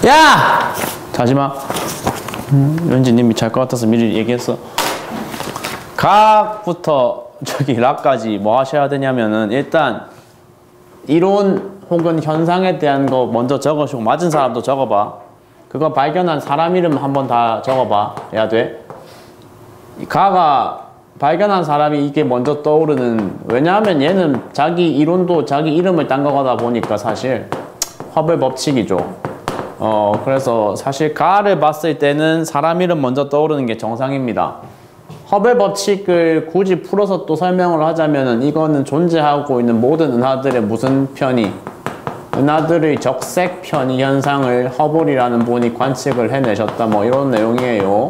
야! 자지마. 왠지 님이 잘 것 같아서 미리 얘기했어. 각부터 저기 락까지 뭐 하셔야 되냐면은 일단 이론 혹은 현상에 대한 거 먼저 적으시고 맞은 사람도 적어봐. 그거 발견한 사람 이름 한번 다 적어봐. 해야 돼. 가가 발견한 사람이 이게 먼저 떠오르는, 왜냐하면 얘는 자기 이론도 자기 이름을 딴 거다 보니까 사실 허블 법칙이죠. 그래서 사실 가를 봤을 때는 사람 이름 먼저 떠오르는 게 정상입니다. 허블 법칙을 굳이 풀어서 또 설명을 하자면은 이거는 존재하고 있는 모든 은하들의 무슨 편의, 은하들의 적색 편의 현상을 허블이라는 분이 관측을 해내셨다, 뭐 이런 내용이에요.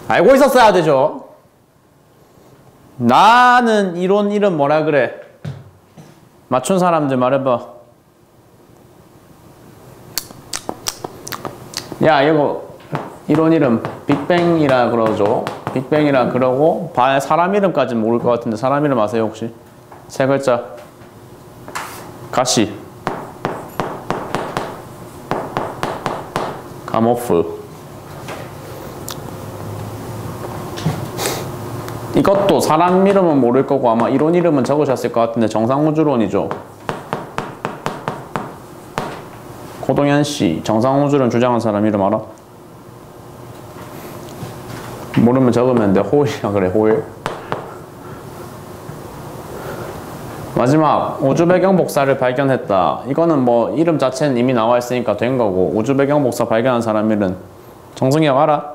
알고 있었어야 되죠. 나는 이론 이름 뭐라 그래? 맞춘 사람들 말해봐. 야, 이거 이론 이름 빅뱅이라 그러죠. 빅뱅이라 그러고 사람 이름까지는 모를 것 같은데 사람 이름 아세요 혹시? 세 글자. 가시, 가모프. 이것도 사람 이름은 모를 거고 아마 이론 이름은 적으셨을 것 같은데 정상우주론이죠. 고동현 씨, 정상우주론 주장한 사람 이름 알아? 모르면 적으면 돼. 호일이라 그래, 호일. 마지막, 우주 배경 복사를 발견했다. 이거는 뭐 이름 자체는 이미 나와 있으니까 된 거고, 우주 배경 복사 발견한 사람 이름 정승혁 알아?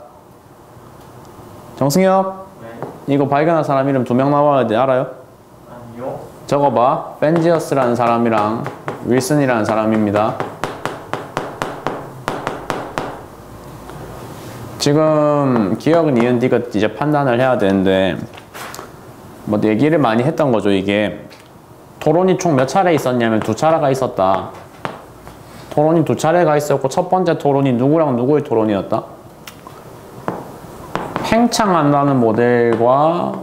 정승혁? 네. 이거 발견한 사람 이름 2명 나와야 돼. 알아요? 아니요. 적어봐. 벤지어스라는 사람이랑 윌슨이라는 사람입니다. 지금 기억은 이은디가 이제 판단을 해야 되는데 뭐 얘기를 많이 했던 거죠. 이게 토론이 총 몇 차례 있었냐면 2차례가 있었다. 토론이 2차례가 있었고 첫 번째 토론이 누구랑 누구의 토론이었다? 팽창한다는 모델과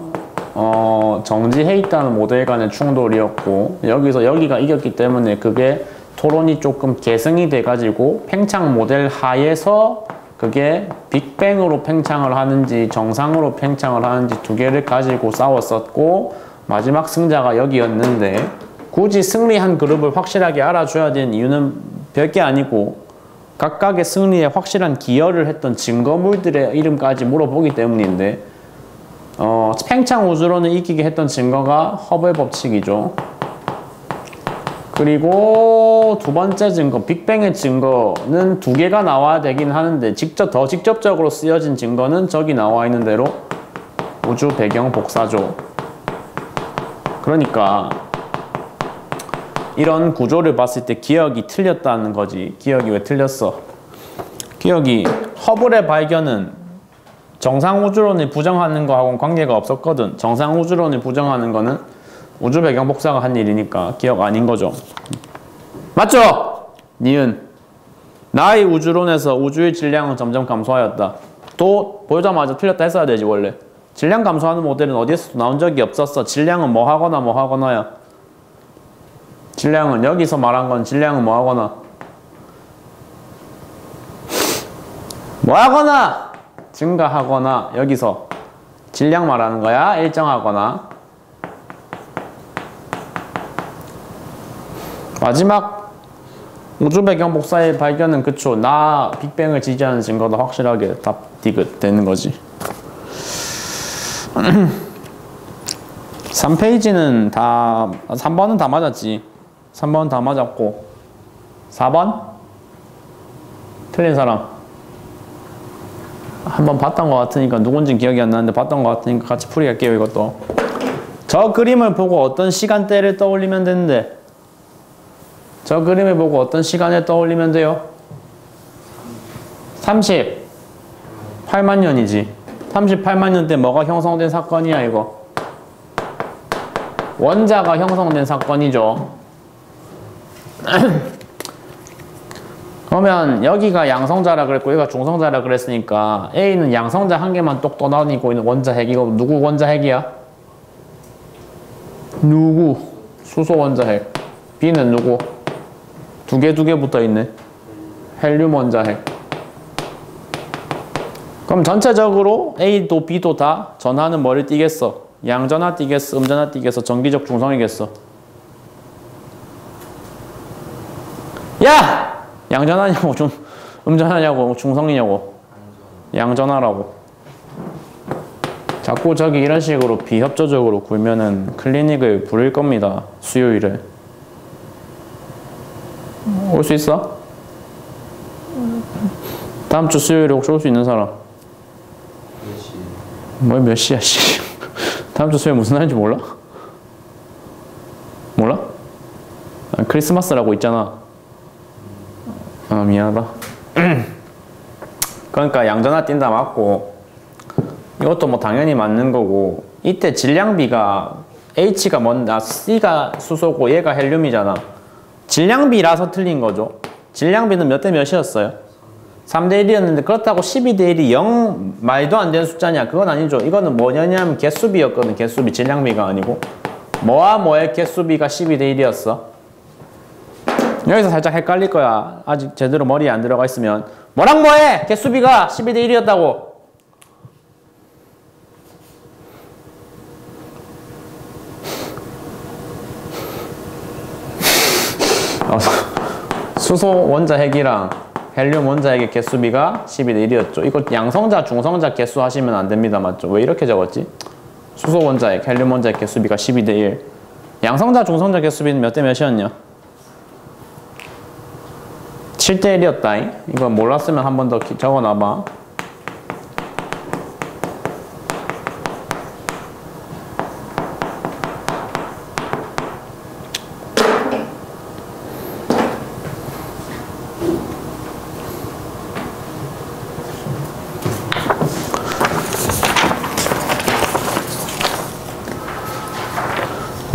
정지해 있다는 모델 간의 충돌이었고 여기서 여기가 이겼기 때문에 그게 토론이 조금 계승이 돼가지고 팽창 모델 하에서 그게 빅뱅으로 팽창을 하는지 정상으로 팽창을 하는지 두 개를 가지고 싸웠었고 마지막 승자가 여기였는데 굳이 승리한 그룹을 확실하게 알아줘야 되는 이유는 별게 아니고 각각의 승리에 확실한 기여를 했던 증거물들의 이름까지 물어보기 때문인데 팽창 우주론을 이기게 했던 증거가 허블 법칙이죠. 그리고 두 번째 증거, 빅뱅의 증거는 2개가 나와야 되긴 하는데 더 직접적으로 쓰여진 증거는 저기 나와 있는 대로 우주 배경 복사죠. 그러니까 이런 구조를 봤을 때 기억이 틀렸다는 거지. 기억이 왜 틀렸어? 기억이 허블의 발견은 정상우주론을 부정하는 거하고는 관계가 없었거든. 정상우주론을 부정하는 거는 우주 배경 복사가 한 일이니까 기억 아닌 거죠. 맞죠? 니은. 나의 우주론에서 우주의 질량은 점점 감소하였다. 또 보자마자 틀렸다 했어야 되지 원래. 질량 감소하는 모델은 어디에서도 나온 적이 없었어. 질량은 뭐 하거나 뭐 하거나야. 질량은 여기서 말한 건 질량은 뭐 하거나 뭐 하거나 증가하거나 여기서 질량 말하는 거야. 일정하거나. 마지막 우주 배경 복사의 발견은 그쵸. 나 빅뱅을 지지하는 증거도 확실하게 답 디귿 되는 거지. 3페이지는 다 3번은 다 맞았지. 3번은 다 맞았고 4번? 틀린 사람 한번 봤던 것 같으니까 누군지 기억이 안 나는데 봤던 것 같으니까 같이 풀이할게요. 이것도 저 그림을 보고 어떤 시간대를 떠올리면 되는데 저 그림을 보고 어떤 시간을 떠올리면 돼요? 38만 년이지. 38만 년 때 뭐가 형성된 사건이야 이거? 원자가 형성된 사건이죠. 그러면 여기가 양성자라 그랬고 여기가 중성자라 그랬으니까 A는 양성자 한 개만 똑 떠다니고 있는 원자 핵이고 누구 원자 핵이야? 누구? 수소 원자 핵. B는 누구? 두 개 붙어 있네. 헬륨 원자핵. 그럼 전체적으로 A도 B도 다 전하는 뭐를 띠겠어? 양전하 띠겠어? 음전하 띠겠어? 정기적 중성이겠어? 야! 양전하냐고 음전하냐고 중성이냐고? 양전하라고. 자꾸 저기 이런 식으로 비협조적으로 굴면은 클리닉을 부를 겁니다. 수요일에. 올 수 있어? 다음 주 수요일에 혹시 올 수 있는 사람? 몇 시? 뭐 몇 시야 씨. 다음 주 수요일 무슨 날인지 몰라? 몰라? 아, 크리스마스라고 있잖아. 아 미안하다. 그러니까 양전하 뛴다 맞고 이것도 뭐 당연히 맞는 거고 이때 질량비가 H가 C가 수소고 얘가 헬륨이잖아. 질량비라서 틀린 거죠. 질량비는 몇 대 몇이었어요? 3대 1이었는데 그렇다고 12대 1이 0 말도 안 되는 숫자냐? 그건 아니죠. 이거는 뭐냐면 개수비였거든. 개수비. 질량비가 아니고 뭐와 뭐의 개수비가 12대 1이었어. 여기서 살짝 헷갈릴 거야. 아직 제대로 머리에 안 들어가 있으면 뭐랑 뭐해? 개수비가 12대 1이었다고. 수소 원자핵이랑 헬륨 원자핵의 개수비가 12대 1이었죠. 이거 양성자, 중성자 개수 하시면 안 됩니다. 맞죠? 왜 이렇게 적었지? 수소 원자핵, 헬륨 원자핵 개수비가 12대 1. 양성자, 중성자 개수비는 몇 대 몇이었냐? 7대 1이었다. 이거 몰랐으면 한 번 더 적어놔봐.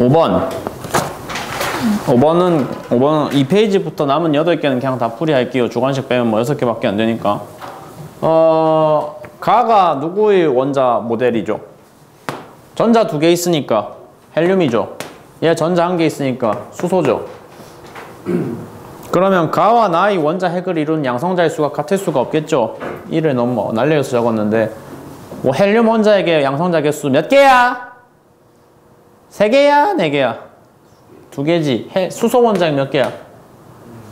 (5번) 5번은 2페이지부터 남은 8개는 그냥 다 풀이할게요. 주관식 빼면 뭐 6개밖에 안 되니까. 가가 누구의 원자 모델이죠? 전자 2개 있으니까 헬륨이죠. 얘 전자 1개 있으니까 수소죠. 그러면 가와 나의 원자 핵을 이룬 양성자의 수가 같을 수가 없겠죠. 1을 너무 날려서 적었는데 뭐 헬륨 원자핵의 양성자 개수 몇 개야? 3개야? 4개야? 2개지. 수소 원자핵 몇 개야?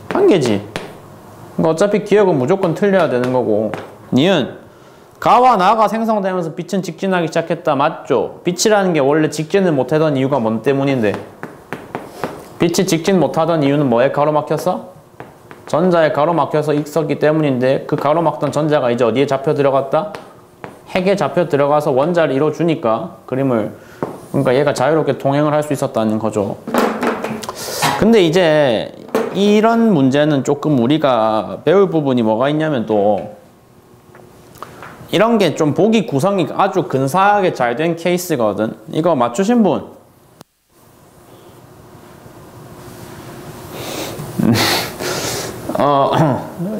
1개지. 그러니까 어차피 기억은 무조건 틀려야 되는 거고. 니은 가와 나가 생성되면서 빛은 직진하기 시작했다. 맞죠? 빛이라는 게 원래 직진을 못하던 이유가 뭔 때문인데? 빛이 직진 못하던 이유는 뭐에 가로막혔어? 전자에 가로막혀서 있었기 때문인데 그 가로막던 전자가 이제 어디에 잡혀 들어갔다? 핵에 잡혀 들어가서 원자를 이뤄주니까 그림을 그러니까 얘가 자유롭게 통행을 할 수 있었다는 거죠. 근데 이제 이런 문제는 조금 우리가 배울 부분이 뭐가 있냐면 또 이런 게 좀 보기 구성이 아주 근사하게 잘 된 케이스거든. 이거 맞추신 분?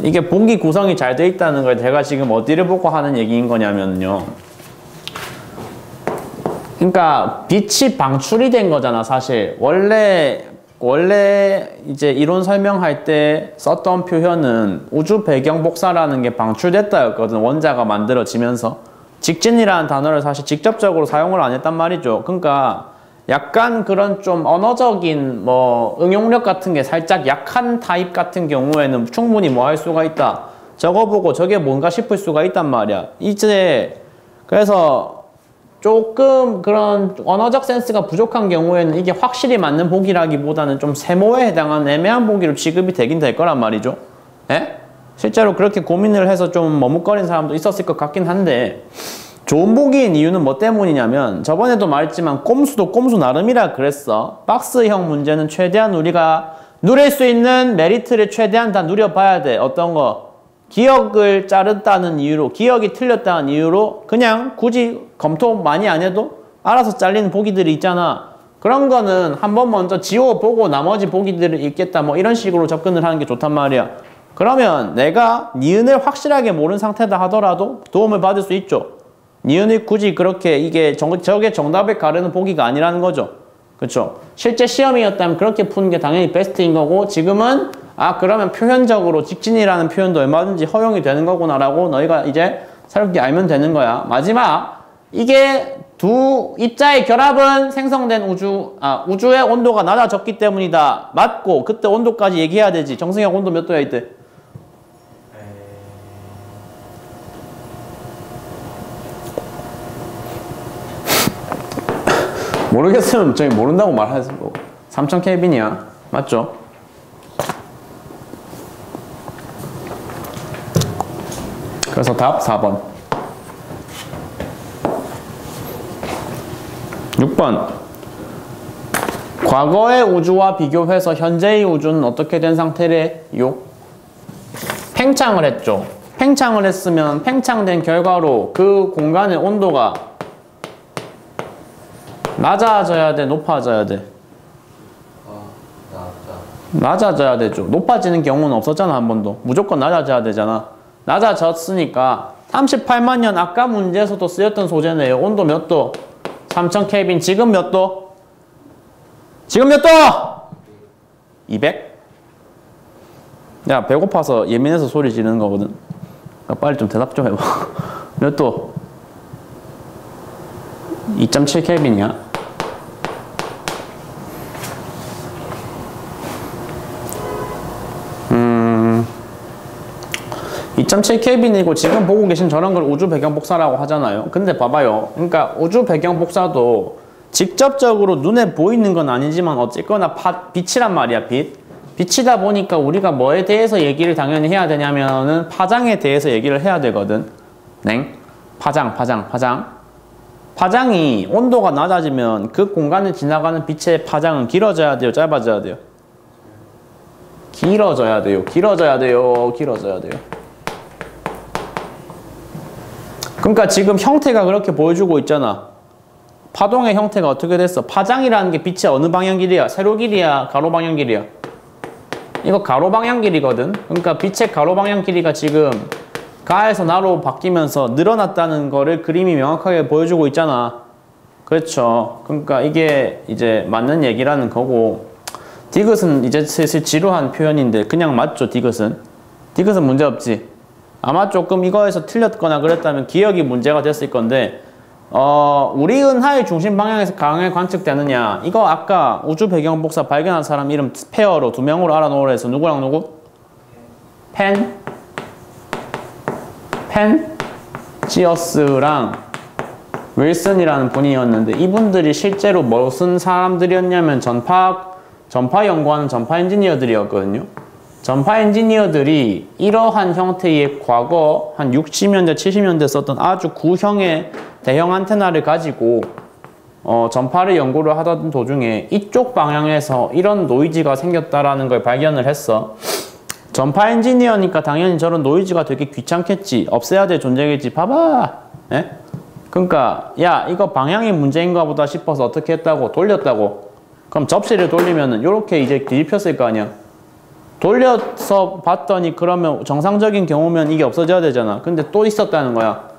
이게 보기 구성이 잘 돼 있다는 걸 제가 지금 어디를 보고 하는 얘기인 거냐면요. 그러니까 빛이 방출이 된 거잖아, 사실. 원래 이제 이론 설명할 때 썼던 표현은 우주 배경 복사라는 게 방출됐다였거든. 원자가 만들어지면서. 직진이라는 단어를 사실 직접적으로 사용을 안 했단 말이죠. 그러니까 약간 그런 좀 언어적인 뭐 응용력 같은 게 살짝 약한 타입 같은 경우에는 충분히 뭐 할 수가 있다. 저거 보고 저게 뭔가 싶을 수가 있단 말이야. 이제 그래서 조금 그런 언어적 센스가 부족한 경우에는 이게 확실히 맞는 보기라기보다는 좀 세모에 해당하는 애매한 보기로 취급이 되긴 될 거란 말이죠. 예? 실제로 그렇게 고민을 해서 좀 머뭇거린 사람도 있었을 것 같긴 한데 좋은 보기인 이유는 뭐 때문이냐면 저번에도 말했지만 꼼수도 꼼수 나름이라 그랬어. 박스형 문제는 최대한 우리가 누릴 수 있는 메리트를 최대한 다 누려봐야 돼. 어떤 거? 기억을 자른다는 이유로, 기억이 틀렸다는 이유로 그냥 굳이 검토 많이 안 해도 알아서 잘리는 보기들이 있잖아. 그런 거는 한번 먼저 지워보고 나머지 보기들을 읽겠다 뭐 이런 식으로 접근을 하는 게 좋단 말이야. 그러면 내가 니은을 확실하게 모르는 상태다 하더라도 도움을 받을 수 있죠. 니은이 굳이 그렇게 이게 저게 정답을 가르는 보기가 아니라는 거죠. 그렇죠? 실제 시험이었다면 그렇게 푸는 게 당연히 베스트인 거고 지금은 아 그러면 표현적으로 직진이라는 표현도 얼마든지 허용이 되는 거구나라고 너희가 이제 새롭게 알면 되는 거야. 마지막 이게 두 입자의 결합은 생성된 우주의 온도가 낮아졌기 때문이다. 맞고 그때 온도까지 얘기해야 되지. 정승혁 온도 몇 도야 이때? 모르겠으면 저희 모른다고 말하지 뭐. 3000 켈빈이야. 맞죠? 그래서 답 4번. 6번. 과거의 우주와 비교해서 현재의 우주는 어떻게 된 상태래요? 팽창을 했죠. 팽창을 했으면 팽창된 결과로 그 공간의 온도가 낮아져야 돼, 높아져야 돼? 낮아져야 되죠. 높아지는 경우는 없었잖아, 한 번도. 무조건 낮아져야 되잖아. 낮아졌으니까 38만 년 아까 문제에서도 쓰였던 소재네요. 온도 몇 도? 3000 켈빈. 지금 몇 도? 지금 몇 도? 200? 야, 배고파서 예민해서 소리 지르는 거거든. 빨리 좀 대답 좀 해봐. 몇 도? 2.7 켈빈이야. 2.7 켈빈이고 지금 보고 계신 저런 걸 우주 배경 복사라고 하잖아요. 근데 봐봐요. 그러니까 우주 배경 복사도 직접적으로 눈에 보이는 건 아니지만 어쨌거나 빛이란 말이야, 빛. 빛이다 보니까 우리가 뭐에 대해서 얘기를 당연히 해야 되냐면은 파장에 대해서 얘기를 해야 되거든. 네? 파장. 파장이 온도가 낮아지면 그 공간을 지나가는 빛의 파장은 길어져야 돼요, 짧아져야 돼요? 길어져야 돼요. 그러니까 지금 형태가 그렇게 보여주고 있잖아. 파동의 형태가 어떻게 됐어? 파장이라는 게 빛의 어느 방향 길이야? 세로 길이야? 가로 방향 길이야? 이거 가로 방향 길이거든. 그러니까 빛의 가로 방향 길이가 지금 가에서 나로 바뀌면서 늘어났다는 거를 그림이 명확하게 보여주고 있잖아. 그렇죠. 그러니까 이게 이제 맞는 얘기라는 거고, 디귿은 이제 슬슬 지루한 표현인데 그냥 맞죠, 디귿은? 디귿은 문제없지. 아마 조금 이거에서 틀렸거나 그랬다면 기억이 문제가 됐을 건데, 우리 은하의 중심 방향에서 강하게 관측되느냐, 이거 아까 우주 배경 복사 발견한 사람 이름 페어로 2명으로 알아놓으라 해서 누구랑 누구? 펜지어스랑 윌슨이라는 분이었는데, 이분들이 실제로 무슨 사람들이었냐면 전파 연구하는 전파 엔지니어들이었거든요. 전파 엔지니어들이 이러한 형태의 과거 한 60년대, 70년대 썼던 아주 구형의 대형 안테나를 가지고 전파를 연구를 하던 도중에 이쪽 방향에서 이런 노이즈가 생겼다라는 걸 발견을 했어. 전파 엔지니어니까 당연히 저런 노이즈가 되게 귀찮겠지. 없애야 될 존재겠지. 봐봐. 예? 그러니까 야, 이거 방향이 문제인가 보다 싶어서 어떻게 했다고? 돌렸다고. 그럼 접시를 돌리면은 이렇게 이제 뒤집혔을 거 아니야. 돌려서 봤더니 그러면 정상적인 경우면 이게 없어져야 되잖아. 근데 또 있었다는 거야.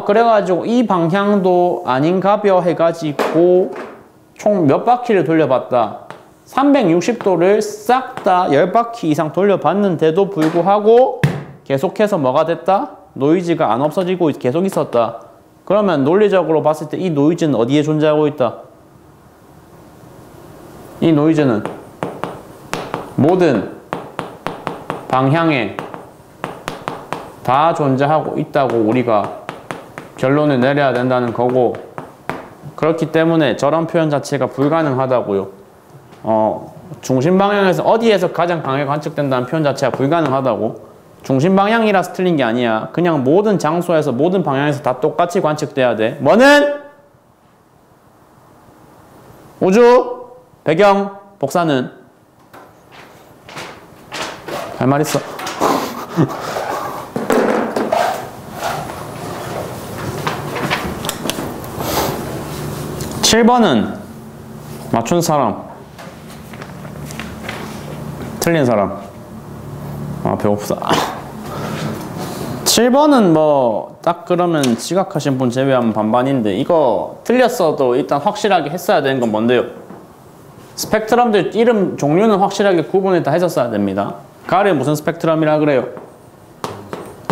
그래가지고 이 방향도 아닌가벼 해가지고 총 몇 바퀴를 돌려봤다. 360도를 싹 다 10바퀴 이상 돌려봤는데도 불구하고 계속해서 뭐가 됐다? 노이즈가 안 없어지고 계속 있었다. 그러면 논리적으로 봤을 때 이 노이즈는 어디에 존재하고 있다? 이 노이즈는 모든 방향에 다 존재하고 있다고 우리가 결론을 내려야 된다는 거고, 그렇기 때문에 저런 표현 자체가 불가능하다고요. 중심 방향에서 어디에서 가장 강하게 관측된다는 표현 자체가 불가능하다고. 중심 방향이라서 틀린 게 아니야. 그냥 모든 장소에서 모든 방향에서 다 똑같이 관측돼야 돼. 뭐는? 우주 배경 복사는 할 말 있어. 7번은 맞춘 사람, 틀린 사람. 배고프다. 7번은 뭐 딱 그러면 지각하신 분 제외하면 반반인데, 이거 틀렸어도 일단 확실하게 했어야 되는 건 뭔데요? 스펙트럼들 이름 종류는 확실하게 구분을 다 했었어야 됩니다. 가를 무슨 스펙트럼이라 그래요?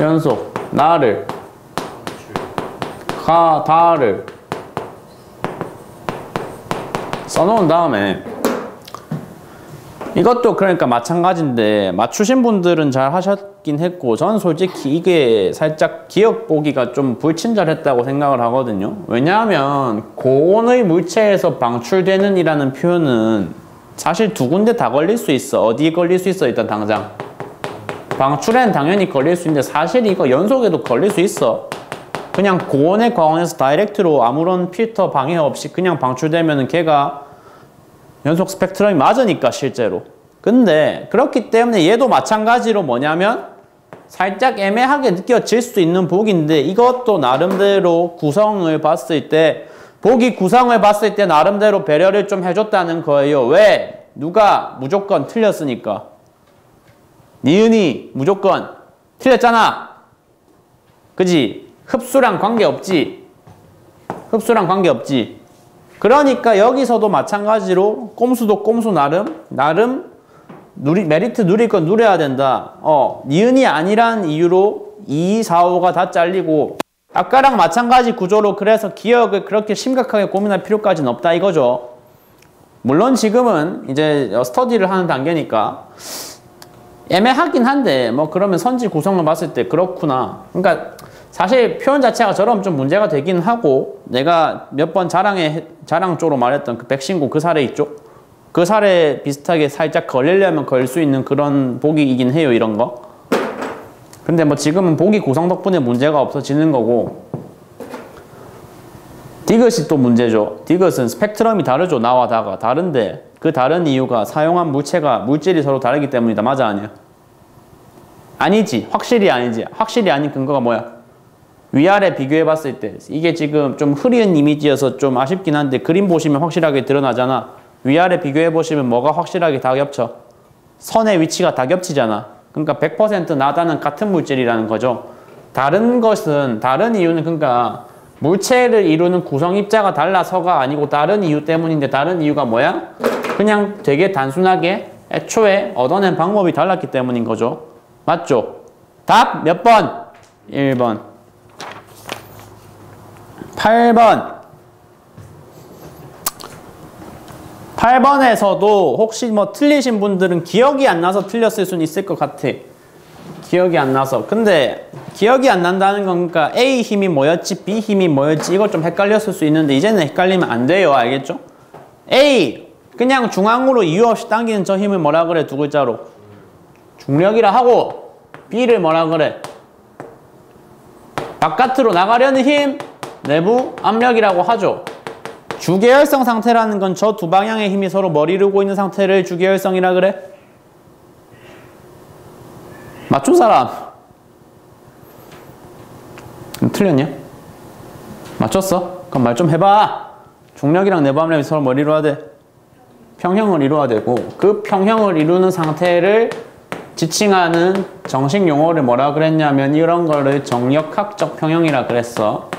연속. 나를. 가, 다를 써놓은 다음에 이것도 그러니까 마찬가지인데 맞추신 분들은 잘 하셨긴 했고 저는 솔직히 이게 살짝 기억 보기가 좀 불친절했다고 생각을 하거든요. 왜냐하면 고온의 물체에서 방출되는 이라는 표현은 사실 두 군데 다 걸릴 수 있어. 어디에 걸릴 수 있어? 일단 당장 방출에는 당연히 걸릴 수 있는데 사실 이거 연속에도 걸릴 수 있어. 그냥 고온의 과온에서 다이렉트로 아무런 필터 방해 없이 그냥 방출되면은 걔가 연속 스펙트럼이 맞으니까 실제로. 근데 그렇기 때문에 얘도 마찬가지로 뭐냐면 살짝 애매하게 느껴질 수 있는 보기인데 이것도 나름대로 구성을 봤을 때 보기 구성을 봤을 때 나름대로 배려를 좀 해줬다는 거예요. 왜? 누가 무조건 틀렸으니까. 니은이 무조건 틀렸잖아. 그지? 흡수랑 관계없지. 흡수랑 관계없지. 그러니까 여기서도 마찬가지로 꼼수도 꼼수 나름 메리트 누릴 건 누려야 된다. 니은이 아니란 이유로 2, 4, 5가 다 잘리고 아까랑 마찬가지 구조로 그래서 기억을 그렇게 심각하게 고민할 필요까지는 없다 이거죠. 물론 지금은 이제 스터디를 하는 단계니까 애매하긴 한데 뭐 그러면 선지 구성을 봤을 때 그렇구나. 그러니까 사실 표현 자체가 저럼 좀 문제가 되긴 하고 내가 몇 번 자랑 쪽으로 말했던 그 백신고 그 사례 있죠? 그 사례 비슷하게 살짝 걸리려면 걸 수 있는 그런 보기이긴 해요 이런 거. 근데 뭐 지금은 보기 구성 덕분에 문제가 없어지는 거고 디귿이 또 문제죠. 디귿은 스펙트럼이 다르죠. 나와 다가 다른데 그 다른 이유가 사용한 물질이 서로 다르기 때문이다. 맞아 아니야? 아니지. 확실히 아니지. 확실히 아닌 근거가 뭐야? 위아래 비교해 봤을 때 이게 지금 좀 흐린 이미지여서 좀 아쉽긴 한데 그림 보시면 확실하게 드러나잖아. 위아래 비교해 보시면 뭐가 확실하게 다 겹쳐? 선의 위치가 다 겹치잖아. 그러니까 100% 나다는 같은 물질이라는 거죠. 다른 것은 다른 이유는 그러니까 물체를 이루는 구성 입자가 달라서가 아니고 다른 이유 때문인데 다른 이유가 뭐야? 그냥 되게 단순하게 애초에 얻어낸 방법이 달랐기 때문인 거죠. 맞죠? 답 몇 번? 1번. 8번. 8번에서도 혹시 뭐 틀리신 분들은 기억이 안 나서 틀렸을 수는 있을 것 같아. 기억이 안 나서. 근데 기억이 안 난다는 건 그러니까 A 힘이 뭐였지, B 힘이 뭐였지 이걸 좀 헷갈렸을 수 있는데 이제는 헷갈리면 안 돼요. 알겠죠? A 그냥 중앙으로 이유 없이 당기는 저 힘을 뭐라 그래? 두 글자로. 중력이라 하고 B를 뭐라 그래? 바깥으로 나가려는 힘, 내부 압력이라고 하죠. 주계열성 상태라는 건 저 두 방향의 힘이 서로 머리르고 있는 상태를 주계열성이라 그래? 맞춘 사람? 틀렸냐? 맞췄어? 그럼 말 좀 해봐. 중력이랑 내부 압력이 서로 뭘 이루어야 돼? 평형을 이루어야 되고 그 평형을 이루는 상태를 지칭하는 정식 용어를 뭐라 그랬냐면 이런 거를 정력학적 평형이라 그랬어.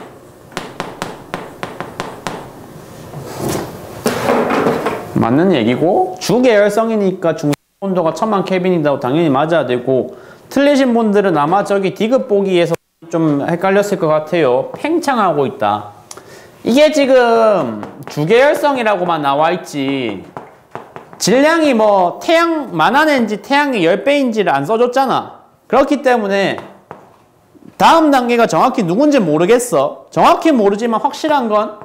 맞는 얘기고 주계열성이니까 중력 온도가 1000만 켈빈이다 당연히 맞아야 되고 틀리신 분들은 아마 저기 디귿 보기에서 좀 헷갈렸을 것 같아요. 팽창하고 있다. 이게 지금 주계열성이라고만 나와 있지 질량이 뭐 태양만 하는지 태양이 10배인지를 안 써줬잖아. 그렇기 때문에 다음 단계가 정확히 누군지 모르겠어. 정확히 모르지만 확실한 건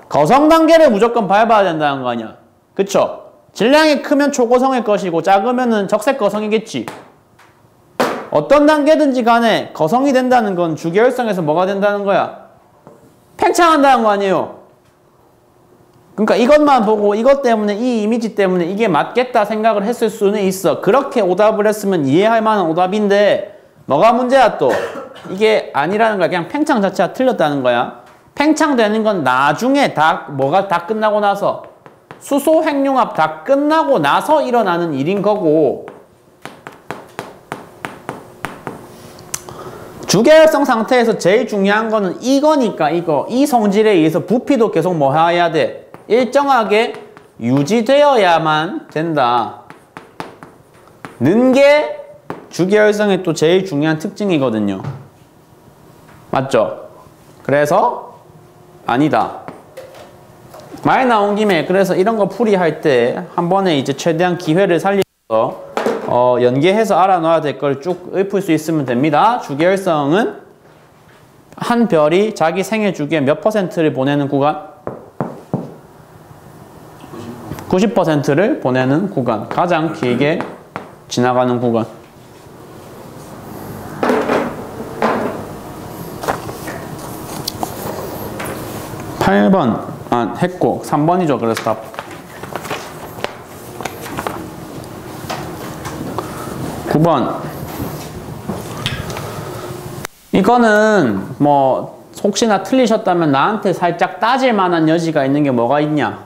거성 단계를 무조건 밟아야 된다는 거 아니야. 그쵸? 질량이 크면 초고성일 것이고 작으면은 적색 거성이겠지. 어떤 단계든지 간에 거성이 된다는 건 주계열성에서 뭐가 된다는 거야? 팽창한다는 거 아니에요. 그러니까 이것만 보고 이것 때문에 이 이미지 때문에 이게 맞겠다 생각을 했을 수는 있어. 그렇게 오답을 했으면 이해할 만한 오답인데 뭐가 문제야 또? 이게 아니라는 거야. 그냥 팽창 자체가 틀렸다는 거야. 팽창되는 건 나중에 뭐가 다 끝나고 나서 수소 핵융합 다 끝나고 나서 일어나는 일인 거고 주계열성 상태에서 제일 중요한 거는 이거니까 이 성질에 의해서 부피도 계속 뭐 해야 돼? 일정하게 유지되어야만 된다. 는 게 주계열성의 또 제일 중요한 특징이거든요. 맞죠? 그래서 아니다. 말 나온 김에 그래서 이런 거 풀이할 때 한 번에 이제 최대한 기회를 살려서 연계해서 알아놔야 될 걸 쭉 읊을 수 있으면 됩니다. 주계열성은 한 별이 자기 생애 주기에 몇 %를 보내는 구간? 90%를 보내는 구간. 가장 길게 지나가는 구간. 8번 했고 3번이죠. 그래서 답. 9번. 이거는 뭐 혹시나 틀리셨다면 나한테 살짝 따질 만한 여지가 있는 게 뭐가 있냐.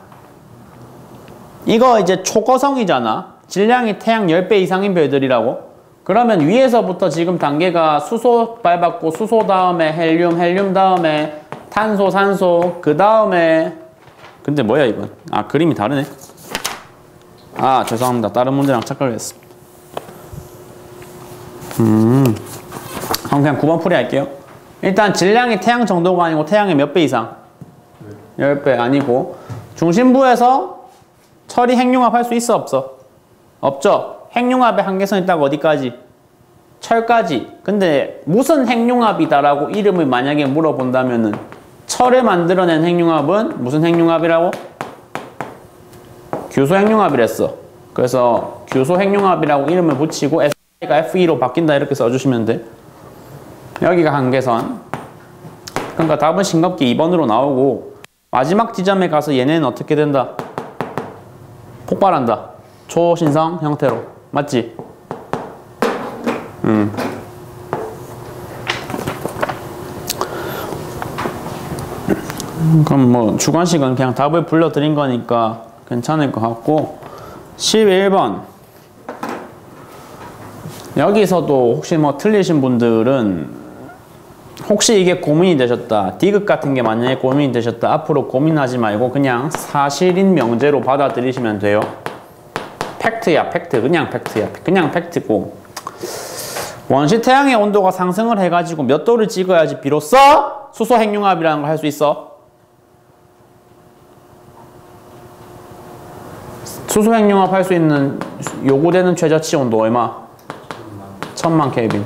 이거 이제 초거성이잖아. 질량이 태양 10배 이상인 별들이라고. 그러면 위에서부터 지금 단계가 수소 밟았고 수소 다음에 헬륨, 헬륨 다음에 탄소, 산소, 그 다음에 근데 뭐야 이건? 아 그림이 다르네. 아 죄송합니다. 다른 문제랑 착각했어. 그럼 그냥 9번 풀이 할게요. 일단 질량이 태양 정도가 아니고 태양의 몇 배 이상? 10배 아니고 중심부에서 철이 핵융합 할 수 있어 없어? 없죠. 핵융합의 한계선이 딱 어디까지? 철까지. 근데 무슨 핵융합이다라고 이름을 만약에 물어본다면은 철을 만들어낸 핵융합은 무슨 핵융합이라고? 규소 핵융합이랬어. 그래서 규소 핵융합이라고 이름을 붙이고 SI가 FE로 바뀐다 이렇게 써주시면 돼. 여기가 한계선. 그러니까 답은 싱겁게 2번으로 나오고 마지막 지점에 가서 얘네는 어떻게 된다? 폭발한다. 초신성 형태로. 맞지? 그럼 뭐 주관식은 그냥 답을 불러드린 거니까 괜찮을 것 같고 11번 여기서도 혹시 뭐 틀리신 분들은 혹시 이게 고민이 되셨다. 디귿 같은 게 만약에 고민이 되셨다. 앞으로 고민하지 말고 그냥 사실인 명제로 받아들이시면 돼요. 팩트야, 팩트. 그냥 팩트야. 그냥 팩트고. 원시 태양의 온도가 상승을 해가지고 몇 도를 찍어야지 비로소 수소 핵융합이라는 걸 할 수 있어? 수소 핵융합 할 수 있는 요구되는 최저치 온도 얼마? 1000만 켈빈.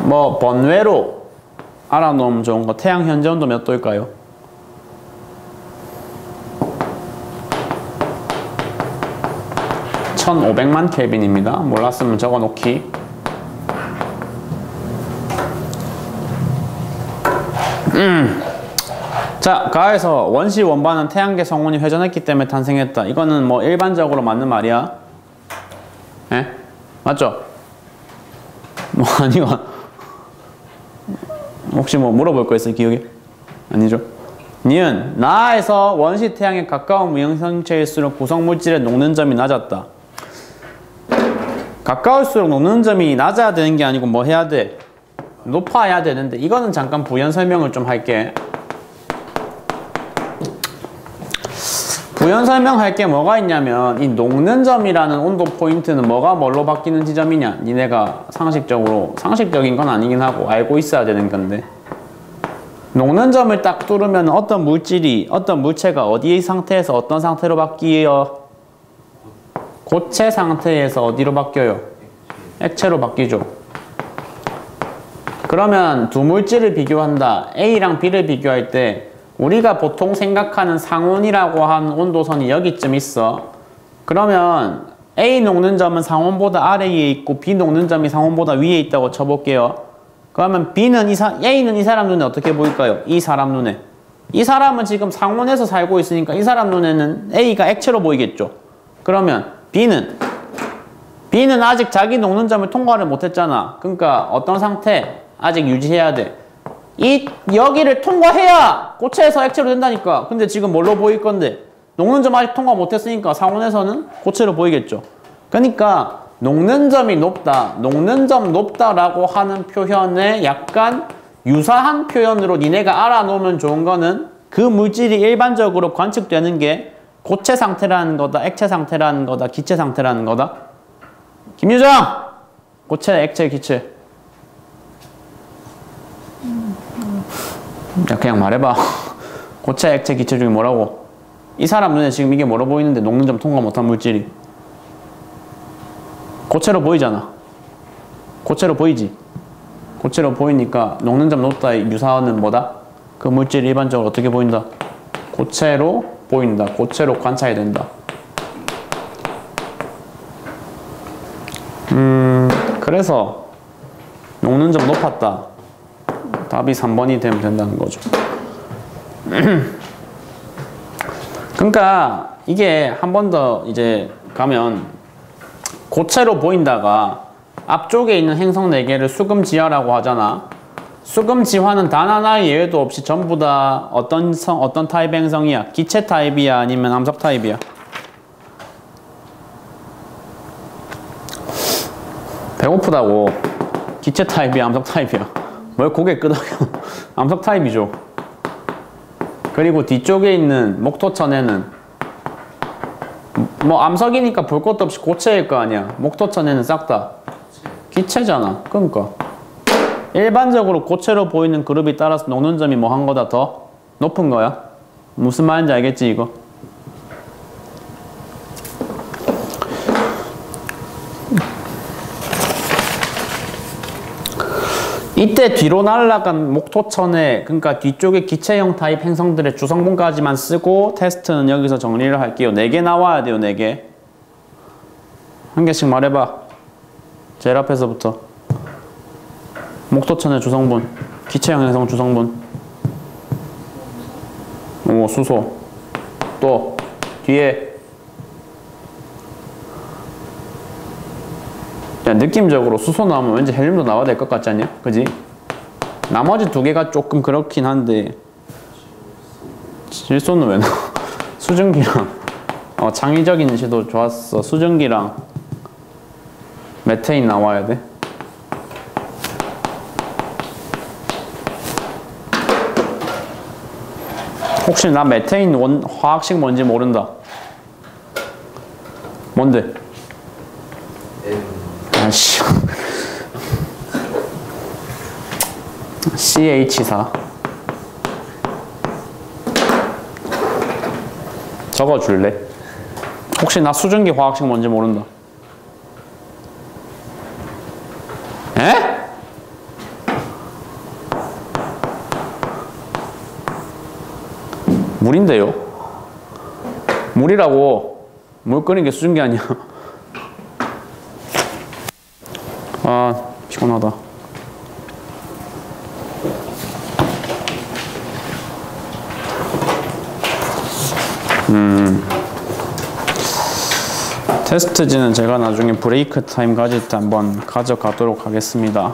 뭐 번외로 알아놓으면 좋은 거 태양 현재 온도 몇 도일까요? (1500만) 켈빈입니다. 몰랐으면 적어놓기. 자, 가에서 원시 원반은 태양계 성운이 회전했기 때문에 탄생했다. 이거는 뭐 일반적으로 맞는 말이야. 예? 맞죠? 뭐 아니고 혹시 뭐 물어볼 거 있어요? 기억에? 아니죠? 니은 나에서 원시 태양에 가까운 무형성체일수록 구성물질의 녹는 점이 낮았다. 가까울수록 녹는 점이 낮아야 되는 게 아니고 뭐 해야 돼? 높아야 되는데 이거는 잠깐 부연 설명을 좀 할게. 부연 설명할 게 뭐가 있냐면 이 녹는 점이라는 온도 포인트는 뭐가 뭘로 바뀌는 지점이냐. 니네가 상식적인 건 아니긴 하고 알고 있어야 되는 건데 녹는 점을 딱 뚫으면 어떤 물체가 어디의 상태에서 어떤 상태로 바뀌어요? 고체 상태에서 어디로 바뀌어요? 액체로 바뀌죠. 그러면 두 물질을 비교한다. A랑 B를 비교할 때 우리가 보통 생각하는 상온이라고 하는 온도선이 여기쯤 있어. 그러면 A 녹는 점은 상온보다 아래에 있고 B 녹는 점이 상온보다 위에 있다고 쳐볼게요. 그러면 A는 이 사람 눈에 어떻게 보일까요? 이 사람 눈에. 이 사람은 지금 상온에서 살고 있으니까 이 사람 눈에는 A가 액체로 보이겠죠. 그러면 B는 아직 자기 녹는 점을 통과를 못했잖아. 그러니까 어떤 상태? 아직 유지해야 돼. 여기를 통과해야 고체에서 액체로 된다니까. 근데 지금 뭘로 보일 건데? 녹는 점 아직 통과 못했으니까 상온에서는 고체로 보이겠죠. 그러니까 녹는 점이 높다, 녹는 점 높다라고 하는 표현에 약간 유사한 표현으로 니네가 알아놓으면 좋은 거는 그 물질이 일반적으로 관측되는 게 고체 상태라는 거다, 액체 상태라는 거다, 기체 상태라는 거다. 김유정! 고체, 액체, 기체. 야, 그냥 말해봐. 고체, 액체, 기체 중에 뭐라고? 이 사람 눈에 지금 이게 뭐로 보이는데 녹는 점 통과 못한 물질이? 고체로 보이잖아. 고체로 보이지? 고체로 보이니까 녹는 점 높다의 유사어는 뭐다? 그 물질이 일반적으로 어떻게 보인다? 고체로 보인다. 고체로 관찰이 된다. 그래서 녹는 점 높았다. 답이 3번이 되면 된다는 거죠. 그러니까 이게 한 번 더 이제 가면 고체로 보인다가 앞쪽에 있는 행성 4개를 수금지화라고 하잖아. 수금지화는 단 하나의 예외도 없이 전부 다 어떤 타입의 행성이야? 기체 타입이야? 아니면 암석 타입이야? 배고프다고. 기체 타입이야? 암석 타입이야? 뭘 고개 끄덕여. 암석 타입이죠. 그리고 뒤쪽에 있는 목토천에는 뭐 암석이니까 볼 것도 없이 고체일 거 아니야. 목토천에는 싹 다 기체잖아. 그러니까 일반적으로 고체로 보이는 그룹이 따라서 녹는 점이 뭐 한 거다 더 높은 거야. 무슨 말인지 알겠지 이거? 이때 뒤로 날아간 목토천에 그러니까 뒤쪽에 기체형 타입 행성들의 주성분까지만 쓰고 테스트는 여기서 정리를 할게요. 4개 나와야 돼요. 4개. 한 개씩 말해봐. 제일 앞에서부터. 목토천의 주성분. 기체형 행성 주성분. 오, 수소. 또 뒤에. 야, 느낌적으로 수소 나오면 왠지 헬륨도 나와야 될 것 같지 않냐? 그지? 나머지 2개가 조금 그렇긴 한데 질소는 왜 나와? 수증기랑 창의적인 시도 좋았어. 수증기랑 메테인 나와야 돼. 혹시 나 메테인 화학식 뭔지 모른다. 뭔데? 아씨. CH4 적어줄래? 혹시 나 수증기 화학식 뭔지 모른다. 에? 물인데요? 물이라고. 물 끓인 게 수증기 아니야. 아, 피곤하다. 테스트지는 제가 나중에 브레이크 타임 가질 때 한번 가져가도록 하겠습니다.